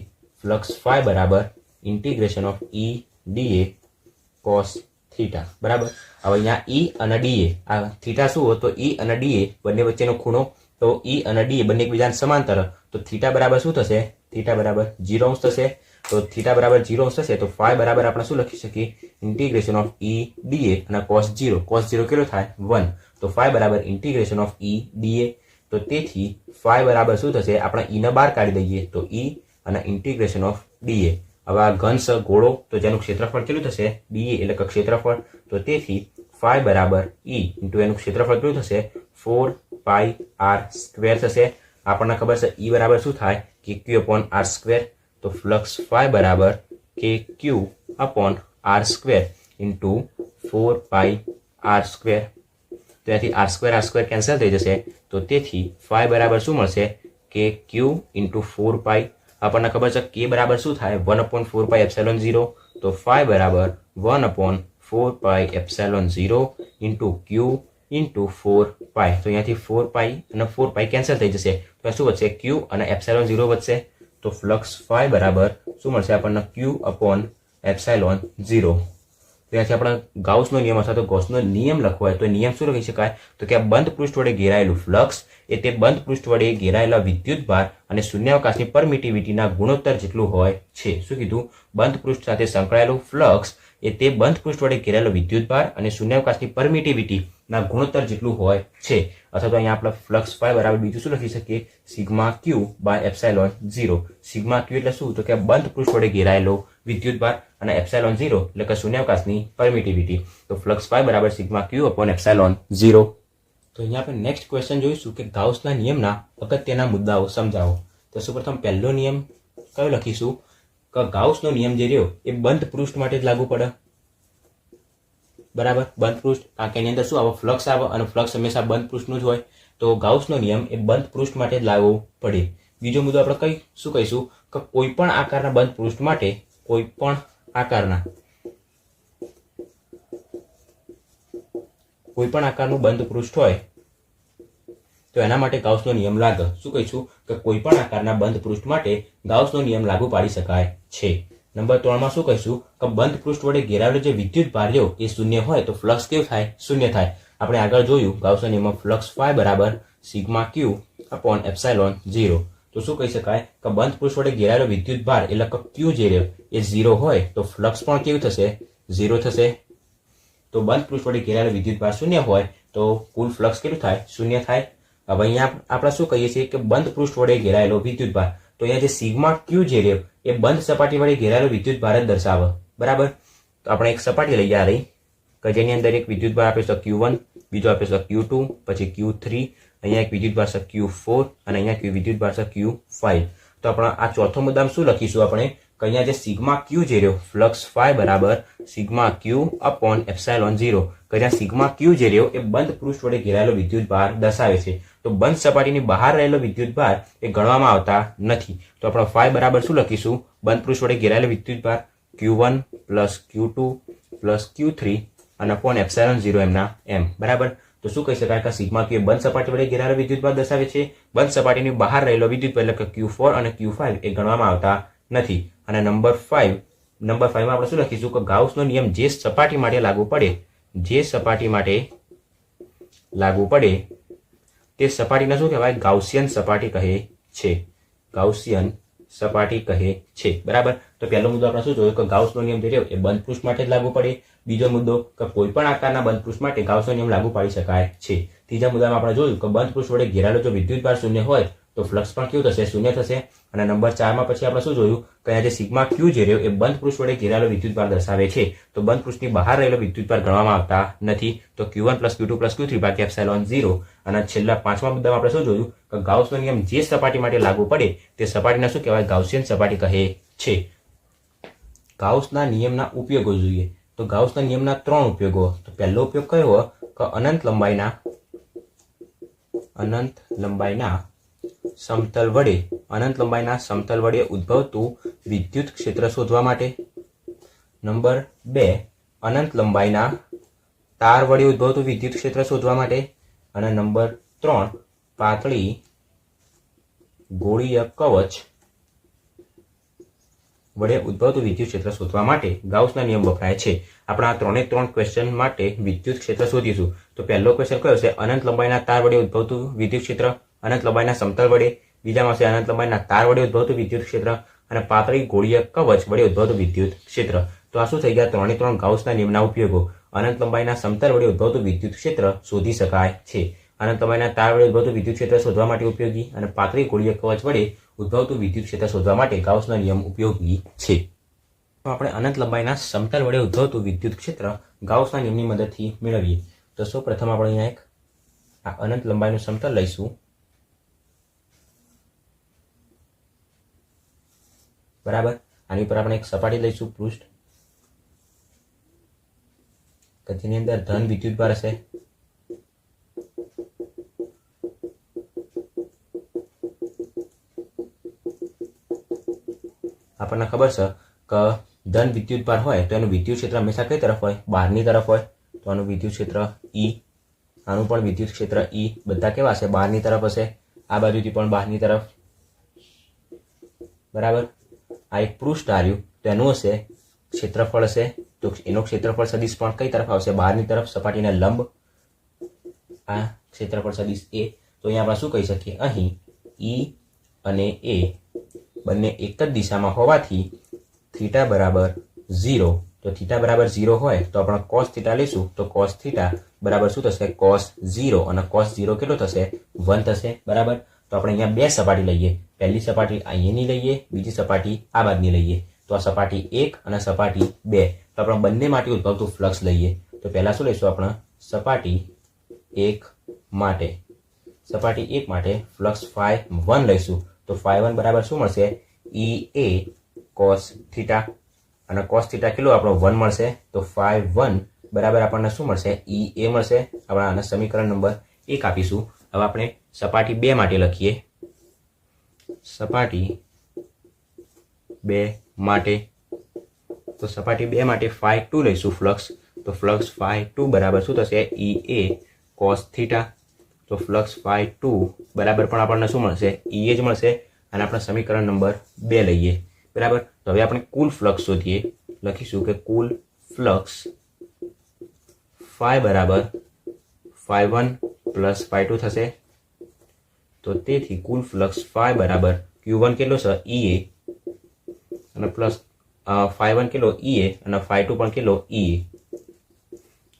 ફ્લક્સ ફાઈ બરાબર integration of E dA cos theta. બરાબર. હવે અહીંયા E અને dA આ થીટા શું હોય તો E અને dA બંને વચ્ચેનો ખૂણો. તો E અને dA બંને એકબીજાને સમાંતર તો થીટા બરાબર શું થશે થીટા બરાબર 0 થશે. તો થીટા બરાબર 0 થશે તો ફાઈ બરાબર આપણે શું લખી શકીએ ઇન્ટિગ્રેશન ઓફ E dA અને cos 0 કેટલો થાય 1. તો ફાઈ બરાબર ઇન્ટિગ્રેશન ઓફ E dA. તો તેથી ફાઈ બરાબર શું થશે આપણે E ને બહાર કાઢી દઈએ તો E અને ઇન્ટિગ્રેશન ઓફ dA. હવે આ ઘન છે ગોળો તો જેનું ક્ષેત્રફળ કેટલું થશે dA એટલે કે ક્ષેત્રફળ. તો તેથી ફાઈ બરાબર E ઇન્ટુ એનું ક્ષેત્રફળ કેટલું થશે 4πr² થશે. આપણને ખબર છે E બરાબર શું થાય KQ/r². તો ફ્લક્સ ફાઈ બરાબર કે ક્યુ અપોન આર સ્ક્વેર ઇન્ટુ 4 પાઈ આર સ્ક્વેર. તો ત્યાંથી આર સ્ક્વેર કેન્સલ થઈ જશે. તો તેથી ફાઈ બરાબર શું મળશે કે ક્યુ ઇન્ટુ 4 પાઈ. આપણને ખબર છે કે બરાબર શું થાય 1/4 પાઈ એપ્સિલોન 0. તો ફાઈ બરાબર 1/4 પાઈ એપ્સિલોન 0 ઇન્ટુ ક્યુ ઇન્ટુ 4 પાઈ. તો અહીંયાથી 4 પાઈ અને 4 પાઈ કેન્સલ થઈ જશે. તો શું વધશે ક્યુ અને એપ્સિલોન 0 વધશે. તો ફ્લક્સ ફાઈ બરાબર શું મળશે આપણને ક્યુ અપોન એપ્સિલોન 0. ત્યાંથી આપણે ગાઉસનો નિયમ અથવા તો ગૌસનો નિયમ લખવો હોય તો નિયમ શું લખી શકાય તો કે આ બંધ પૃષ્ઠ વડે ઘેરાયેલું ફ્લક્સ એ તે બંધ પૃષ્ઠ વડે ઘેરાયેલા વિદ્યુતભાર અને શૂન્યાવકાશની પરમિટિવિટીના ગુણોત્તર જેટલું હોય છે. શું કીધું? બંધ પૃષ્ઠ સાથે સંકળાયેલું ફ્લક્સ એ તે બંધ પૃષ્ઠ વડે ઘેરાયેલો વિદ્યુતભાર અને શૂન્યાવકાશની પરમિટિવિટીના ગુણોત્તર જેટલું હોય છે. અથવા તો અહીંયા આપણે ફ્લક્સ ફાઈ બરાબર બીજું શું લખી શકીએ sigma Q by epsilon 0. Sigma Q એટલે શું તો કે બંધ પૃષ્ઠ વડે ઘેરાયેલો વિદ્યુતભાર અને એપ્સિલોન 0 એટલે કે શૂન્યાવકાશની પરમિટિવિટી. તો ફ્લક્સ ફાઈ બરાબર સિગ્મા ક્યુ અપોન એપ્સિલોન 0. તો અહીંયા આપણે નેક્સ્ટ ક્વેશ્ચન જોઈશું કે ગાઉસના નિયમના અગત્યના મુદ્દાઓ સમજાવો. તો સૌપ્રથમ પહેલો નિયમ કયો લખીશું કે ગાઉસનો નિયમ જે રહ્યો એ બંધ પૃષ્ઠ માટે જ લાગુ પડે. બરાબર, બંધ પૃષ્ઠ કારણ કે એની અંદર શું આવે ફ્લક્સ આવે અને ફ્લક્સ હંમેશા બંધ પૃષ્ઠનું જ હોય. તો ગાઉસનો નિયમ એ બંધ પૃષ્ઠ માટે જ લાગુ પડે. બીજો મુદ્દો આપણે શું કહીશું કે કોઈ પણ આકારના બંધ પૃષ્ઠ માટે કોઈ પણ આકારનું બંધ પૃષ્ઠ હોય તો એના માટે ગાઉસનો નિયમ લાગે. શું કહીશું કે કોઈ પણ આકારના બંધ પૃષ્ઠ માટે ગાઉસનો નિયમ લાગુ પાડી શકાય છે. નંબર 3 માં શું કહીશું કે બંધ પૃષ્ઠ વડે ઘેરાયેલો જે વિદ્યુત ભાર રહ્યો એ શૂન્ય હોય તો ફ્લક્સ કેવું થાય શૂન્ય થાય. આપણે આગળ જોયું ગાઉસના નિયમમાં ફ્લક્સ ફાઈ બરાબર સિગ્મા ક્યુ અપોન એપ્સિલોન 0. તો શું કહી શકાય કે બંધ પૃષ્ઠ વડે ઘેરાયેલો વિદ્યુત ભાર એટલે કે ક્યુ જે રહ્યો એ 0 હોય તો ફ્લક્સ પણ કેવું થશે 0 થશે. તો બંધ પૃષ્ઠ વડે ઘેરાયેલો વિદ્યુત ભાર શૂન્ય હોય તો કુલ ફ્લક્સ કેટલું થાય શૂન્ય થાય. હવે અહીંયા આપણે શું કહીએ છીએ કે બંધ પૃષ્ઠ વડે ઘેરાયેલો વિદ્યુત ભાર. તો અહીંયા જે સિગ્મા ક્યુ જે રહ્યો એ બંધ સપાટી વડે ઘેરાયેલો વિદ્યુત ભાર જ દર્શાવે. બરાબર, તો આપણે એક સપાટી લઈએ આ રહી કે જેની અંદર એક વિદ્યુત ભાર આપ્યો છે Q1, બીજો આપ્યો છે Q2, પછી Q3, અહીંયા એક વિદ્યુત ભાર છે Q4 અને અહીંયા વિદ્યુત ભાર છે Q5. તો આપણે આ ચોથો મુદ્દામાં શું લખીશું આપણે કે અહીંયા જે સિગ્મા ક્યુ જે રહ્યો ફ્લક્સ ફાઈ બરાબર સિગ્મા ક્યુ અપોન એપ્સિલોન 0 કે જ્યાં સિગ્મા ક્યુ જે રહ્યો એ બંધ પૃષ્ઠ વડે ઘેરાયેલો વિદ્યુત ભાર દર્શાવે છે. તો બંધ સપાટીની બહાર રહેલો વિદ્યુત ભાર એ ગણવામાં આવતા નથી. તો આપણે ફાઈ બરાબર શું લખીશું બંધ પૃષ્ઠ વડે ઘેરાયેલો વિદ્યુત ભાર Q1 plus Q2 plus Q3 અને અપોન એપ્સિલોન 0 એમના એમ. બરાબર, તો શું કહી શકાય કે સિગ્મા ક્યુ બંધ સપાટી વડે ઘેરાયેલો વિદ્યુત ભાર દર્શાવે છે. બંધ સપાટીની બહાર રહેલો વિદ્યુત ભાર એટલે કે Q4 અને Q5 એ ગણવામાં આવતા નથી. અને નંબર 5 માં આપણે શું લખીશું કે ગાઉસનો નિયમ જે સપાટી માટે લાગુ પડે તે સપાટીને શું કહેવાય ગાઉસિયન સપાટી કહે છે. ગાઉસિયન સપાટી કહે છે. બરાબર, તો પહેલો મુદ્દો આપણે શું જોયો કે ગાઉસનો નિયમ જે રહ્યો એ બંધ પૃષ્ઠ માટે જ લાગુ પડે. બીજો મુદ્દો કે કોઈ પણ આકારના બંધ પૃષ્ઠ માટે ગાઉસનો નિયમ લાગુ પાડી શકાય છે. ત્રીજા મુદ્દામાં આપણે જોયું કે બંધ પૃષ્ઠ વડે ઘેરાયેલો જો વિદ્યુત ભાર શૂન્ય હોય તો ફ્લક્સ પણ કેવું થશે શૂન્ય થશે. અને નંબર 4 માં પછી આપણે શું જોયું કે અહીંયા જે સિગ્મા ક્યુ જે રહ્યો એ બંધ પૃષ્ઠ વડે ઘેરાયેલો વિદ્યુત ભાર દર્શાવે છે. તો બંધ પૃષ્ઠની બહાર રહેલો વિદ્યુત ભાર ગણવામાં આવતા નથી. તો Q1 plus Q2 plus Q3 બાકી એપ્સિલોન 0. અને છેલ્લા 5મા મુદ્દામાં આપણે શું જોયું કે ગાઉસનો નિયમ જે સપાટી માટે લાગુ પડે તે સપાટીને શું કહેવાય ગાઉસિયન સપાટી કહે છે. ગાઉસના નિયમના ઉપયોગો જોઈએ. તો ગાઉસના નિયમના 3 ઉપયોગો. તો પહેલો ઉપયોગ કયો કે અનંત લંબાઈના સમતલ વડે ઉદ્ભવતું વિદ્યુત ક્ષેત્ર શોધવા માટે. નંબર 2 અનંત લંબાઈના તાર વડે ઉદ્ભવતું વિદ્યુત ક્ષેત્ર શોધવા માટે. અને નંબર 3 પાતળી ગોળીય કવચ વડે ઉદ્ભવતું વિદ્યુત ક્ષેત્ર શોધવા માટે ગાઉસના નિયમ વપરાય છે. આપણે આ 3 ક્વેશ્ચન માટે વિદ્યુત ક્ષેત્ર શોધીશું. તો પહેલો ક્વેશ્ચન કયો છે અનંત લંબાઈના તાર વડે ઉદ્ભવતું વિદ્યુત ક્ષેત્ર, અનંત લંબાઈના સમતલ વડે. બીજામાં છે અનંત લંબાઈના તાર વડે ઉદ્ભવતું વિદ્યુત ક્ષેત્ર અને પાતળી ગોળીય કવચ વડે ઉદ્ભવતું વિદ્યુત ક્ષેત્ર. તો આ શું થઈ ગયા 3 ગાઉસના નિયમના ઉપયોગો. અનંત લંબાઈના સમતલ વડે ઉદ્ભવતું વિદ્યુત ક્ષેત્ર શોધી શકાય છે. અનંત લંબાઈના તાર વડે ઉદ્ભવતું વિદ્યુત ક્ષેત્ર શોધવા માટે ઉપયોગી અને પાતળી ગોળીય કવચ વડે ઉદ્ભવતું વિદ્યુત ક્ષેત્ર શોધવા માટે ગાઉસના નિયમ ઉપયોગી છે. આપણે અનંત લંબાઈના સમતલ વડે ઉદ્ભવતું વિદ્યુત ક્ષેત્ર ગાઉસના નિયમની મદદથી મેળવીએ. તો સૌપ્રથમ આપણે અહીંયા એક આ અનંત લંબાઈનું સમતલ લઈશું. બરાબર. આની ઉપર આપણે એક સપાટી લઈશું પૃષ્ઠ, કે જેની અંદર ધન વિદ્યુતભાર હશે. આપણને ખબર છે કે ધન વિદ્યુતભાર હોય તો એનું વિદ્યુત ક્ષેત્ર હંમેશા કઈ તરફ હોય? બહારની તરફ હોય. તો આનું વિદ્યુત ક્ષેત્ર E, આનું પણ વિદ્યુત ક્ષેત્ર E, બધા કેવા હશે? બહારની તરફ હશે. આ બાજુથી પણ બહારની તરફ. બરાબર. આ એક પૃષ્ઠ આવ્યું તો એનું હશે ક્ષેત્રફળ હશે, તો એનો ક્ષેત્રફળ સદિશ પણ કઈ તરફ આવશે? બહારની તરફ, સપાટીને લંબ. આ ક્ષેત્રફળ સદિશ A. તો અહીંયા આપણે શું કહી શકીએ? અહીં E અને A બંને એક જ દિશામાં હોવાથી થીટા બરાબર 0. તો થીટા બરાબર 0 હોય તો આપણે cos થીટા લઈશું, તો cos થીટા બરાબર શું થશે? cos 0, અને cos 0 કેટલો થશે? 1 થશે. બરાબર. તો આપણે અહીંયા બે સપાટી લઈએ. પહેલી સપાટી અહીંયાની લઈએ, બીજી સપાટી આ બાજુની લઈએ. તો આ સપાટી 1 અને સપાટી 2. તો આપણે બંનેમાંથી ઉદ્ભવતું ફ્લક્સ લઈએ. તો પહેલા શું લઈશું આપણે? સપાટી 1 માટે. સપાટી 1 માટે ફ્લક્સ φ1 લઈશું. તો φ1 બરાબર શું મળશે? EA cos થીટા, અને cos થીટા કેટલો આપણો 1 મળશે. તો φ1 બરાબર આપણને શું મળશે? EA મળશે. આપણે આના સમીકરણ નંબર 1 આપીશું. હવે આપણે સપાટી 2 માટે લખીએ. સપાટી 2 માટે, તો સપાટી 2 માટે φ2 લઈશું ફ્લક્સ. તો ફ્લક્સ φ2 બરાબર શું થશે? EA cos theta. તો ફ્લક્સ φ2 બરાબર પણ આપણને શું મળશે? EA જ મળશે. અને આપણે સમીકરણ નંબર 2 લઈએ. બરાબર. તો હવે આપણે કુલ ફ્લક્સ શોધીએ. લખીશું કે કુલ ફ્લક્સ φ બરાબર φ1 પ્લસ φ2 થશે. તો તેથી કુલ ફ્લક્સ φ બરાબર Q1 કેટલો છે? EA, અને પ્લસ φ1 કેટલો? EA, અને φ2 પણ કેટલો? EA.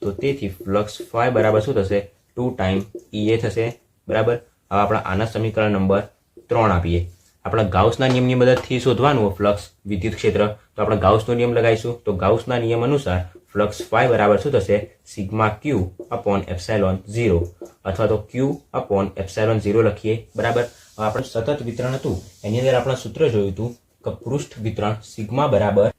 તો તેથી ફ્લક્સ φ બરાબર શું થશે? 2 ટાઈમ EA થશે. બરાબર. હવે આપણે આના સમીકરણ નંબર 3 આપીએ. આપણે ગાઉસના નિયમની મદદથી શોધવાનું ફ્લક્સ વિદ્યુત ક્ષેત્ર. તો આપણે ગાઉસનો નિયમ લગાવીશું. તો ગાઉસના નિયમ અનુસાર ફ્લક્સ φ બરાબર શું થશે? સિગ્મા Q અપોન એપ્સાઇલોન 0, અથવા તો Q અપોન એપ્સાઇલોન 0 લખીએ. બરાબર. હવે આપણે સતત વિતરણ હતું એની અંદર આપણે સૂત્ર જોયું હતું કે પૃષ્ઠ વિતરણ સિગ્મા બરાબર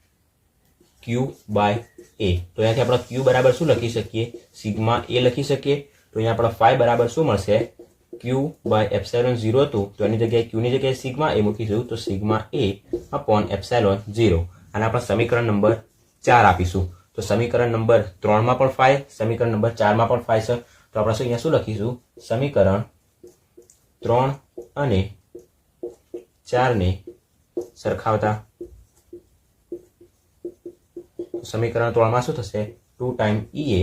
Q બાય A. તો અહીંયાથી આપણે Q બરાબર શું લખી શકીએ? સિગ્મા A લખી શકીએ. તો અહીંયા આપણે φ બરાબર શું મળશે? Q બાય એપ્સાઇલોન 0 હતું, તો એની જગ્યાએ Q ની જગ્યાએ સિગ્મા A મૂકીશું. તો સિગ્મા A અપોન એપ્સાઇલોન 0. અને આપણે સમીકરણ નંબર 4 આપીશું. તો સમીકરણ નંબર 3 માં પણ φ, સમીકરણ નંબર 4 માં પણ φ છે. તો આપણે અહીંયા શું લખીશું? સમીકરણ 3 અને 4 ને સરખાવતા સમીકરણ 3 માં શું થશે? 2 ટાઈમ EA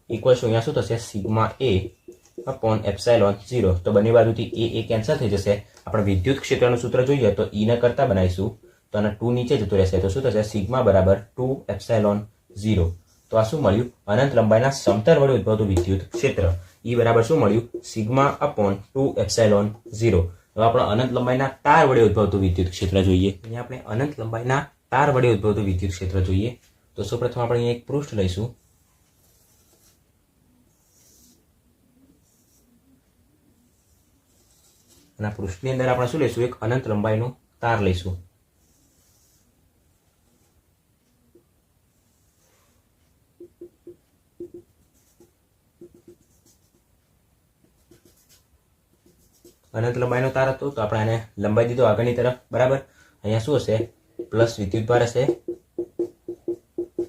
ઇક્વલ્સ અહીંયા શું થશે? Sigma A upon epsilon 0. તો બંને બાજુથી એ કેન્સલ થઈ જશે. આપણે વિદ્યુત ક્ષેત્રનું સૂત્ર જોઈએ તો E ને કરતા બનાવીશું, તો આના 2 નીચે જતું રહેશે. તો શું થશે? સિગ્મા બરાબર 2 એપ્સાઇલોન 0. તો આ શું મળ્યું? અનંત લંબાઈના સમતલ વડે ઉદ્ભવતું વિદ્યુત ક્ષેત્ર. E બરાબર શું મળ્યું? Sigma upon 2 epsilon 0. હવે આપણે અનંત લંબાઈના તાર વડે ઉદ્ભવતું વિદ્યુત ક્ષેત્ર જોઈએ. અહીંયા આપણે અનંત લંબાઈના તાર વડે ઉદ્ભવતું વિદ્યુત ક્ષેત્ર જોઈએ. તો સૌપ્રથમ આપણે અહીંયા એક પૃષ્ઠ લઈશું. અને આ પૃષ્ઠની અંદર આપણે શું લઈશું? એક અનંત લંબાઈનો તાર લઈશું. અનંત લંબાઈનો તાર હતો તો આપણે આને લંબાઈ દીધો આગળની તરફ. બરાબર. અહીંયા શું હશે? પ્લસ વિદ્યુતભાર હશે,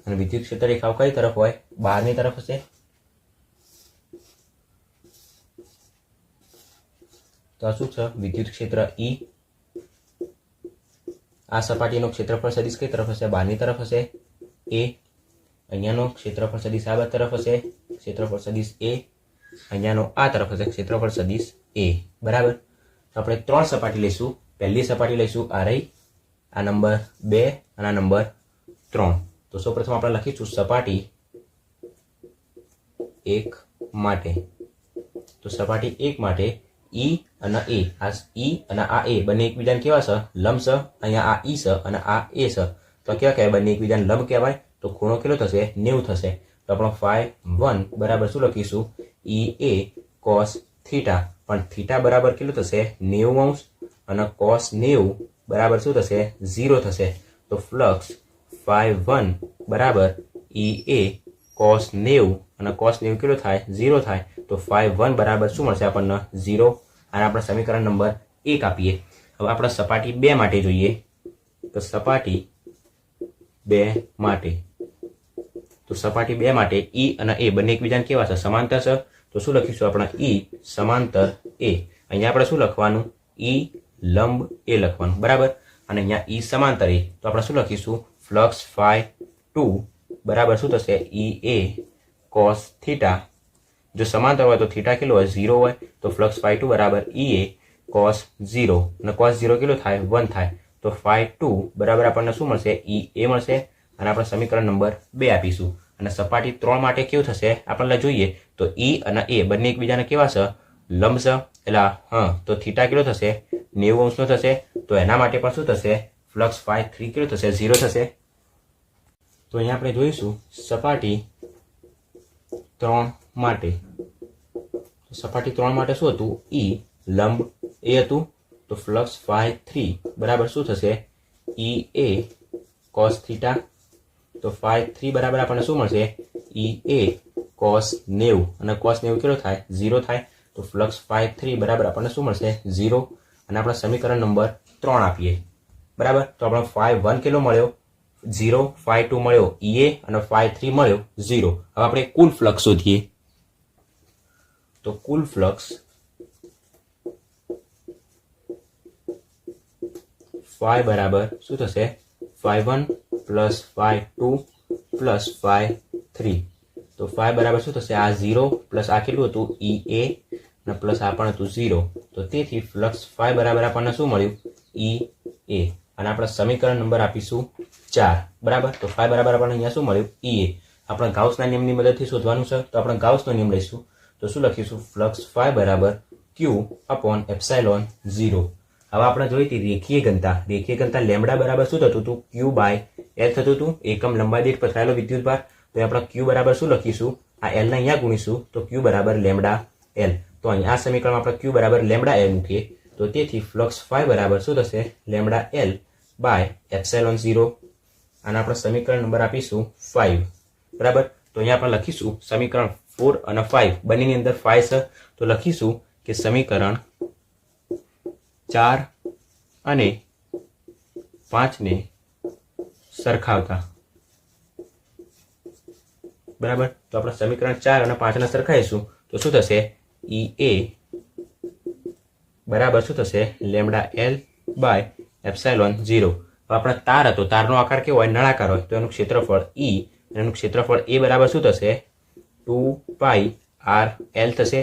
અને વિદ્યુત ક્ષેત્ર રેખાઓ કઈ તરફ હોય? બહારની તરફ હશે. તો આ શું છે? વિદ્યુત ક્ષેત્ર E. આ સપાટીનો ક્ષેત્રફળ સદિશ કઈ તરફ હશે? બહારની તરફ હશે. A. અહીંયાનો ક્ષેત્રફળ સદિશ આ તરફ હશે, ક્ષેત્રફળ સદિશ A. અહીંયાનો આ તરફ હશે, ક્ષેત્રફળ સદિશ A. બરાબર. તો આપણે 3 સપાટી લઈશું. પહેલી સપાટી લઈશું આ રહી, આ નંબર 2 અને આ નંબર 3. તો સૌપ્રથમ આપણે લખીશું સપાટી 1 માટે. તો સપાટી 1 માટે E અને A, આ E અને આ A બંને એકબીજાને કેવા છે? લંબ છે. અહીંયા આ E છે અને આ A છે. તો કેવા કહેવાય? બંને એકબીજાને લંબ કહેવાય. તો ખૂણો કેટલો થશે? 90 થશે. તો આપણે φ1 બરાબર શું લખીશું? EA cos theta. પણ થીટા બરાબર કેટલું થશે? 90 અંશ, અને cos 90 બરાબર શું થશે 0 થશે તો ફ્લક્સ φ1 બરાબર EA cos 90 અને cos 90 કેટલો થાય 0 થાય તો φ1 બરાબર શું મળશે આપણને 0 અને આપણે સમીકરણ નંબર 1 આપીએ હવે આપણે સપાટી 2 માટે જોઈએ તો સપાટી 2 માટે તો સપાટી 2 માટે E અને A બંને એકબીજાને કેવા છે સમાંતર છે તો શું લખીશું આપણે E સમાંતર A અહીંયા આપણે શું લખવાનું E લંબ A લખવાનું બરાબર અને અહીંયા E સમાંતર A તો આપણે શું લખીશું ફ્લક્સ φ2 બરાબર શું થશે EA cos થીટા જો સમાંતર હોય તો થીટા કેટલો હોય 0 હોય તો ફ્લક્સ φ2 બરાબર EA cos 0 અને cos 0 કેટલો થાય 1 થાય તો φ2 બરાબર આપણને શું મળશે EA મળશે અને આપણે સમીકરણ નંબર 2 આપીશું અને સપાટી 3 માટે કેવું થશે આપણને જોઈએ તો E અને A બંને એકબીજાને કેવા છે લંબ છે એટલે તો થીટા કેટલો થશે 90 અંશનો થશે તો એના માટે પણ શું થશે ફ્લક્સ φ3 કેટલો થશે 0 થશે તો અહીંયા આપણે જોઈશું સપાટી 3 માટે સપાટી 3 માટે શું હતું E લંબ A હતું તો ફ્લક્સ φ3 બરાબર શું થશે EA cos થીટા તો φ3 બરાબર આપણને શું મળશે EA cos 90 અને cos 90 કેટલો થાય 0 થાય તો ફ્લક્સ φ3 બરાબર આપણને શું મળશે 0 અને આપણે સમીકરણ નંબર 3 આપીએ બરાબર તો આપણે φ1 કેટલો મળ્યો 0 φ2 મળ્યો EA અને φ3 મળ્યો 0 હવે આપણે કુલ ફ્લક્સ શોધીએ તો કુલ ફ્લક્સ φ બરાબર શું થશે φ1 પ્લસ φ2 પ્લસ φ3 તો φ બરાબર શું થશે આ 0 પ્લસ આ કેટલું હતું EA અને પ્લસ આ પણ હતું 0 તો તેથી ફ્લક્સ φ બરાબર આપણને શું મળ્યું EA અને આપણે સમીકરણ નંબર આપીશું 4 બરાબર તો φ બરાબર આપણને અહીંયા શું મળ્યું EA આપણે ગાઉસના નિયમની મદદથી શોધવાનું છે તો આપણે ગાઉસનો નિયમ લઈશું તો શું લખીશું ફ્લક્સ φ બરાબર Q/ε0 હવે આપણે જોઈ હતી રેખીય ઘનતા લેમ્ડા બરાબર શું થતું હતું Q/L થતું હતું એકમ લંબાઈ દીઠ પથરાયેલો વિદ્યુતભાર તો આપણે Q બરાબર શું લખીશું આ L ને અહીંયા ગુણીશું તો Q બરાબર લેમ્ડા L તો અહીં આ સમીકરણમાં આપણે Q બરાબર લેમ્ડા L મૂકીએ તો તેથી ફ્લક્સ φ બરાબર શું થશે લેમ્ડા L/ε0 અને આપણે સમીકરણ નંબર આપીશું 5 બરાબર તો અહીંયા આપણે લખીશું સમીકરણ 4 અને 5 બંનેની અંદર 5 છે તો લખીશું કે સમીકરણ 4 અને 5 ને સરખાવતા બરાબર તો આપણે સમીકરણ 4 અને 5 ને સરખાઈશું તો શું થશે EA બરાબર શું થશે લેમ્ડા L/ε0 આપણે તાર હતો તારનો આકાર કેવો હોય નળાકાર હોય તો એનું ક્ષેત્રફળ E અને એનું ક્ષેત્રફળ A બરાબર શું થશે 2πRL થશે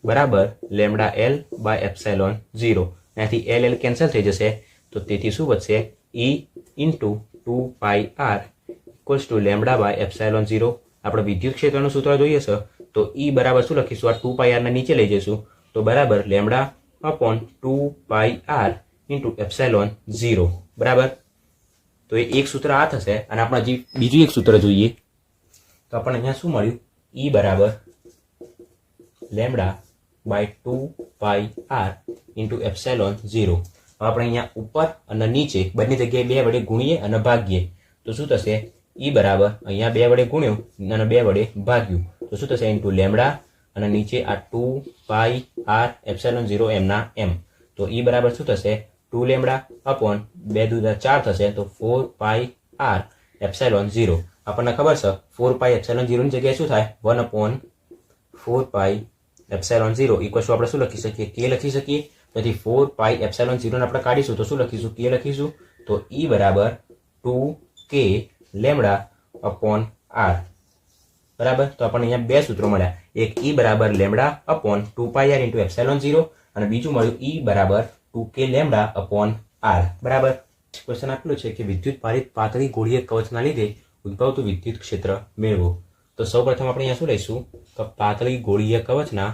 બરાબર લેમ્ડા L/ε0 ત્યાંથી L કેન્સલ થઈ જશે તો તેથી શું વધશે E into 2πR equals to લેમ્ડા/ε0 આપણે વિદ્યુત ક્ષેત્રનું સૂત્ર જોઈએ છે તો E બરાબર શું લખીશું આ 2πR ને નીચે લઈ જઈશું તો બરાબર લેમ્ડા/2πR ઇન્ટુ ε0 બરાબર તો એ એક સૂત્ર આ થશે અને આપણે હજી બીજું એક સૂત્ર જોઈએ તો આપણને અહીંયા શું મળ્યું E બરાબર લેમ્ડા/2πR ઇન્ટુ ε0 હવે આપણે અહીંયા ઉપર અને નીચે બંને જગ્યાએ 2 વડે ગુણીએ અને ભાગીએ તો શું થશે E બરાબર અહીંયા 2 વડે ગુણ્યું અને 2 વડે ભાગ્યું તો શું થશે ઇન્ટુ લેમ્ડા અને નીચે આ 2πR ε0 એમના એમ તો E બરાબર શું થશે 2 લેમ્ડા અપોન 2 દૂના 4 થશે તો 4πR ε0 આપણને ખબર છે 4πε0 ની જગ્યાએ શું થાય 1/4πε0 ઇક્વલ્સ આપણે શું લખી શકીએ k લખી શકીએ તેથી 4πε0 ને આપણે કાઢીશું તો શું લખીશું k લખીશું તો E બરાબર 2k લેમ્ડા અપોન R બરાબર તો આપણને અહીંયા બે સૂત્રો મળ્યા એક E બરાબર લેમ્ડા અપોન 2πR ઇન્ટુ ε0 અને બીજું મળ્યું E બરાબર 2k લેમ્ડા અપોન R બરાબર ક્વેશ્ચન આપેલું છે કે વિદ્યુત ભારિત પાતળી ગોળીય કવચના લીધે ઉદ્ભવતું વિદ્યુત ક્ષેત્ર મેળવો તો સૌપ્રથમ આપણે અહીંયા શું લઈશું તો પાતળી ગોળીય કવચના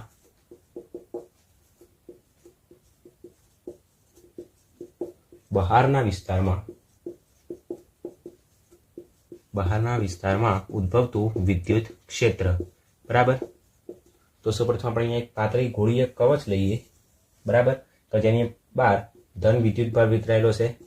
બહારના વિસ્તારમાં ઉદ્ભવતું વિદ્યુત ક્ષેત્ર બરાબર તો સૌપ્રથમ આપણે અહીંયા એક પાતળી ગોળીય કવચ લઈએ બરાબર તો જેની બહાર ધન વિદ્યુત ભાર વિતરાયેલો છે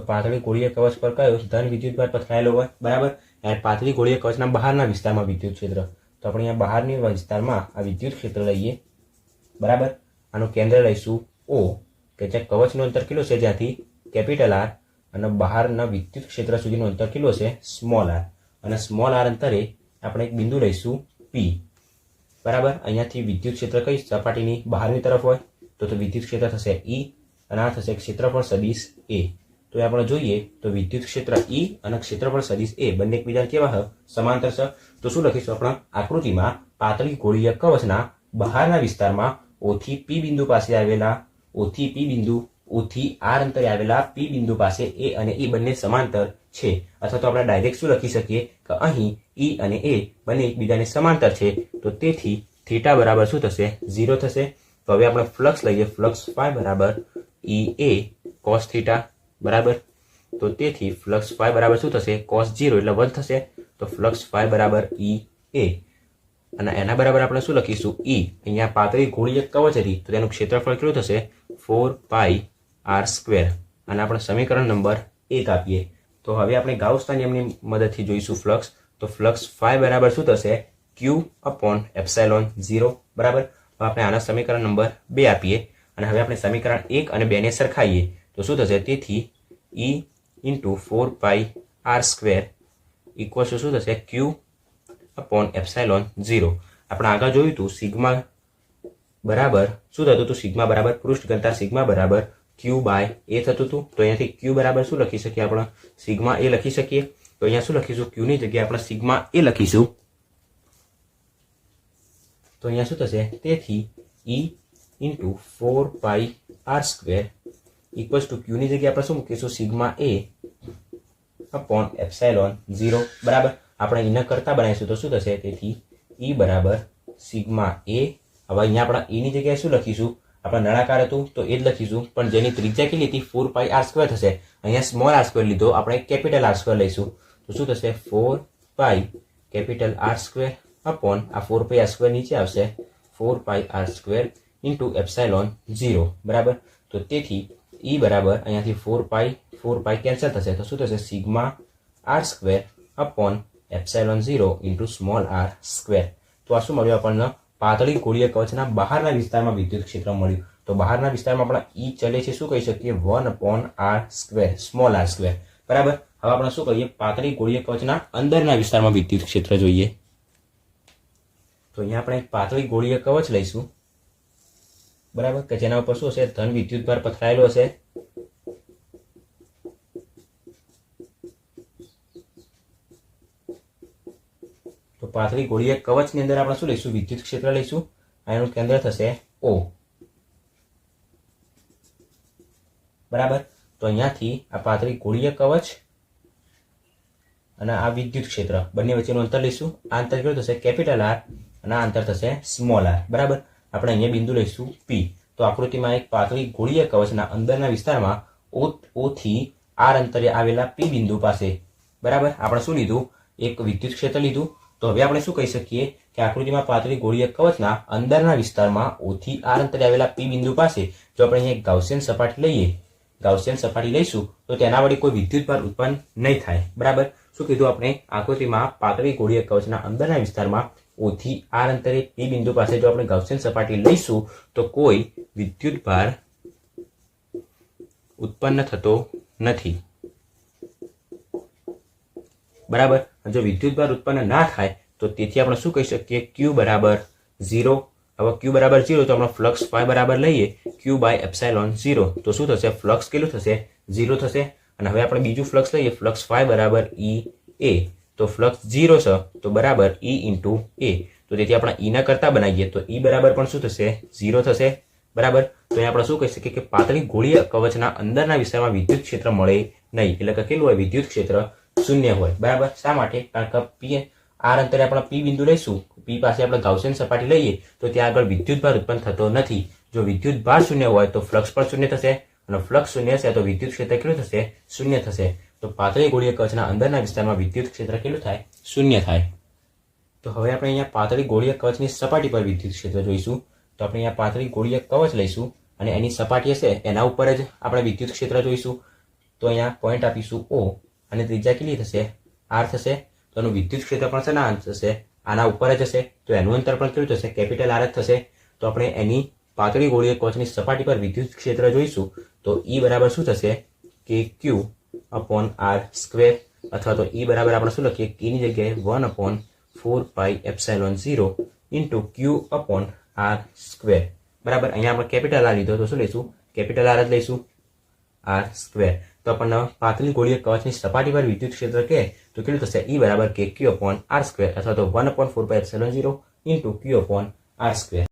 તો પાતળી ગોળીય કવચ પર કયો ધન વિદ્યુતભાર પથરાયેલો હોય, બરાબર. અને પાતળી ગોળીય કવચના બહારના વિસ્તારમાં વિદ્યુત ક્ષેત્ર, તો આપણે અહીંયા બહારની વિસ્તારમાં આ વિદ્યુત ક્ષેત્ર લઈએ, બરાબર. આનું કેન્દ્ર લઈશું O, કે જ્યાં કવચનું અંતર કેટલું છે, જ્યાંથી કેપિટલ R અને બહારના વિદ્યુત ક્ષેત્ર સુધીનું અંતર કેટલું છે, સ્મોલ r. અને સ્મોલ r અંતરે આપણે એક બિંદુ લઈશું P, બરાબર. અહીંયાથી વિદ્યુત ક્ષેત્ર કઈ સપાટીની બહારની તરફ હોય, તો વિદ્યુત ક્ષેત્ર થશે E અને આ થશે ક્ષેત્રફળ સદિશ A. તો આપણે જોઈએ તો વિદ્યુત ક્ષેત્ર E અને ક્ષેત્રફળ સદિશ A બંને એકબીજા કેવા સમાંતર છે. તો શું લખીશું આપણે આકૃતિમાં પાતળી ગોળીય કવચના બહારના વિસ્તારમાં O થી P બિંદુ પાસે આવેલા O થી R અંતરે આવેલા P બિંદુ પાસે A અને E બંને સમાંતર છે. અથવા તો આપણે ડાયરેક્ટ શું લખી શકીએ કે અહીં E અને A બંને એકબીજાને સમાંતર છે, તો તેથી થીટા બરાબર શું થશે, 0 થશે. તો હવે આપણે ફ્લક્સ લઈએ, ફ્લક્સ phi બરાબર EA cos થીટા, બરાબર. તો તેથી ફ્લક્સ phi બરાબર શું થશે, cos 0 એટલે વધ થશે. તો ફ્લક્સ phi બરાબર EA અને એના બરાબર આપણે શું લખીશું, E. અહીંયા પાતળી ગોળીય કવચ હતી તો તેનું ક્ષેત્રફળ કેટલું થશે, 4πr². અને આપણે સમીકરણ નંબર 1 આપીએ. તો હવે આપણે ગાઉસના નિયમની મદદથી જોઈશું ફ્લક્સ. તો ફ્લક્સ phi બરાબર શું થશે, Q/ε0, બરાબર. હવે આપણે આના સમીકરણ નંબર 2 આપીએ અને હવે આપણે સમીકરણ 1 અને 2 ને સરખાઈએ તો શું થશે, તેથી E × 4πr² ઇક્વલ ટુ શું થશે, Q/ε0. આપણે આગળ જોયું હતું સિગ્મા બરાબર શું થતું હતું, સિગ્મા બરાબર પૃષ્ઠ ઘનતા સિગ્મા બરાબર Q/A થતું હતું. તો અહીંયાથી Q બરાબર શું લખી શકીએ, આપણે સિગ્મા A લખી શકીએ. તો અહીંયા શું લખીશું, Q ની જગ્યાએ આપણે સિગ્મા A લખીશું. તો અહીંયા શું થશે, તેથી E × 4πr² equals to Q ની જગ્યાએ આપણે શું મૂકીશું, સિગ્મા A/ε0, બરાબર. આપણે એને કરતા બનાવીશું તો શું થશે, તેથી E બરાબર સિગ્મા A. હવે અહીંયા આપણે E ની જગ્યાએ શું લખીશું, આપણે નળાકાર હતું તો એ જ લખીશું, પણ જેની ત્રિજ્યા કેટલી હતી, 4πr² થશે. અહીંયા સ્મોલ r² લીધો, આપણે કેપિટલ R² લઈશું. તો શું થશે, 4π કેપિટલ R² અપોન આ 4πr² નીચે આવશે, 4πr² × ε0, બરાબર. તો તેથી E બરાબર અહીંયાથી 4π કેન્સલ થશે. તો શું થશે, sigma r² upon ε0 × small r². તો આ શું મળ્યું આપણને, પાતળી ગોળીય કવચના બહારના વિસ્તારમાં વિદ્યુત ક્ષેત્ર મળ્યું. તો બહારના વિસ્તારમાં આપણા E ચલે છે, શું કહી શકીએ, 1/r², સ્મોલ r², બરાબર. હવે આપણે શું કહીએ, પાતળી ગોળીય કવચના અંદરના વિસ્તારમાં વિદ્યુત ક્ષેત્ર જોઈએ. તો અહીંયા આપણે પાતળી ગોળીય કવચ લઈશું, બરાબર, કે જેના ઉપર શું હશે, ધન વિદ્યુતભાર પથરાયેલો હશે. તો પાતળી ગોળીય કવચની અંદર આપણે શું લઈશું, વિદ્યુત ક્ષેત્ર લઈશું. એનું કેન્દ્ર થશે O, બરાબર. તો અહીંયાથી આ પાતળી ગોળીય કવચ અને આ વિદ્યુત ક્ષેત્ર બંને વચ્ચેનું અંતર લઈશું. આ અંતર કેટલું થશે, કેપિટલ R અને આ અંતર થશે સ્મોલ r, બરાબર. આપણે અહીંયા બિંદુ લઈશું P. તો આકૃતિમાં એક પાતળી ગોળીય કવચના અંદરના વિસ્તારમાં O થી R અંતરે આવેલા P બિંદુ પાસે, બરાબર. આપણે શું લીધું, એક વિદ્યુત ક્ષેત્ર લીધું. તો હવે આપણે શું કહી શકીએ કે આકૃતિમાં પાતળી ગોળીય કવચના અંદરના વિસ્તારમાં O થી R અંતરે આવેલા P બિંદુ પાસે જો આપણે અહીંયા એક ગાઉસિયન સપાટી લઈએ, ગાઉસિયન સપાટી લઈશું તો તેના વડે કોઈ વિદ્યુતભાર ઉત્પન્ન નહીં થાય, બરાબર. શું કીધું આપણે, આકૃતિમાં પાતળી ગોળીય કવચના અંદરના વિસ્તારમાં O થી R અંતરે P બિંદુ પાસે જો આપણે ગાઉસિયન સપાટી લઈશું તો કોઈ વિદ્યુતભાર ઉત્પન્ન થતો નથી, બરાબર. જો વિદ્યુતભાર ઉત્પન્ન ના થાય તો તેથી આપણે શું કહી શકીએ, Q બરાબર 0. હવે Q બરાબર 0 તો આપણે ફ્લક્સ phi બરાબર લઈએ Q/ε0. તો શું થશે, ફ્લક્સ કેટલું થશે, 0 થશે. અને હવે આપણે બીજું ફ્લક્સ લઈએ, ફ્લક્સ phi બરાબર EA. તો ફ્લક્સ 0 છે તો બરાબર E × A. તો તેથી આપણે E ના કરતા બનાવીએ તો E બરાબર પણ શું થશે, 0 થશે, બરાબર. તો અહીંયા આપણે શું કહી શકીએ કે પાતળી ગોળીય કવચના અંદરના વિસ્તારમાં વિદ્યુત ક્ષેત્ર મળે નહીં, એટલે કે કેટલું હોય, વિદ્યુત ક્ષેત્ર 0 હોય, બરાબર. શા માટે, કારણ કે P R અંતરે આપણે P બિંદુ લઈશું, P પાસે આપણે ગાઉસિયન સપાટી લઈએ તો ત્યાં આગળ વિદ્યુતભાર ઉત્પન્ન થતો નથી. જો વિદ્યુતભાર 0 હોય તો ફ્લક્સ પણ 0 થશે અને ફ્લક્સ 0 હશે તો વિદ્યુત ક્ષેત્ર કેટલું થશે, 0 થશે. તો પાતળી ગોળીય કવચના અંદરના વિસ્તારમાં વિદ્યુત ક્ષેત્ર કેટલું થાય, 0 થાય. તો હવે આપણે અહીંયા પાતળી ગોળીય કવચની સપાટી પર વિદ્યુત ક્ષેત્ર જોઈશું. તો આપણે અહીંયા પાતળી ગોળીય કવચ લઈશું અને એની સપાટી હશે એના ઉપર જ આપણે વિદ્યુત ક્ષેત્ર જોઈશું. તો અહીંયા પોઈન્ટ આપીશું O અને ત્રિજ્યા કેટલી થશે R થશે. તો એનું વિદ્યુત ક્ષેત્ર પણ શેના અંતર થશે આના ઉપર જ હશે તો એનું અંતર પણ કેટલું થશે કેપિટલ R જ થશે. તો આપણે એની પાતળી ગોળીય કોચની સપાટી પર વિદ્યુત ક્ષેત્ર જોઈશું તો E બરાબર શું થશે કે Q અપોન R સ્ક્વેર અથવા તો E બરાબર આપણે શું લખીએ K ની જગ્યાએ 1/4πε0 into Q upon R square. બરાબર અહીંયા આપણે કેપિટલ R લીધો તો શું લઈશું કેપિટલ R જ લઈશું R સ્ક્વેર. તો આપણને પાતળી ગોળીય કવચની સપાટી પર વિદ્યુત ક્ષેત્ર કે તો કેટલું થશે E બરાબર કે Q અપોન R સ્ક્વેર અથવા તો 1/4πε0 into Q upon R square.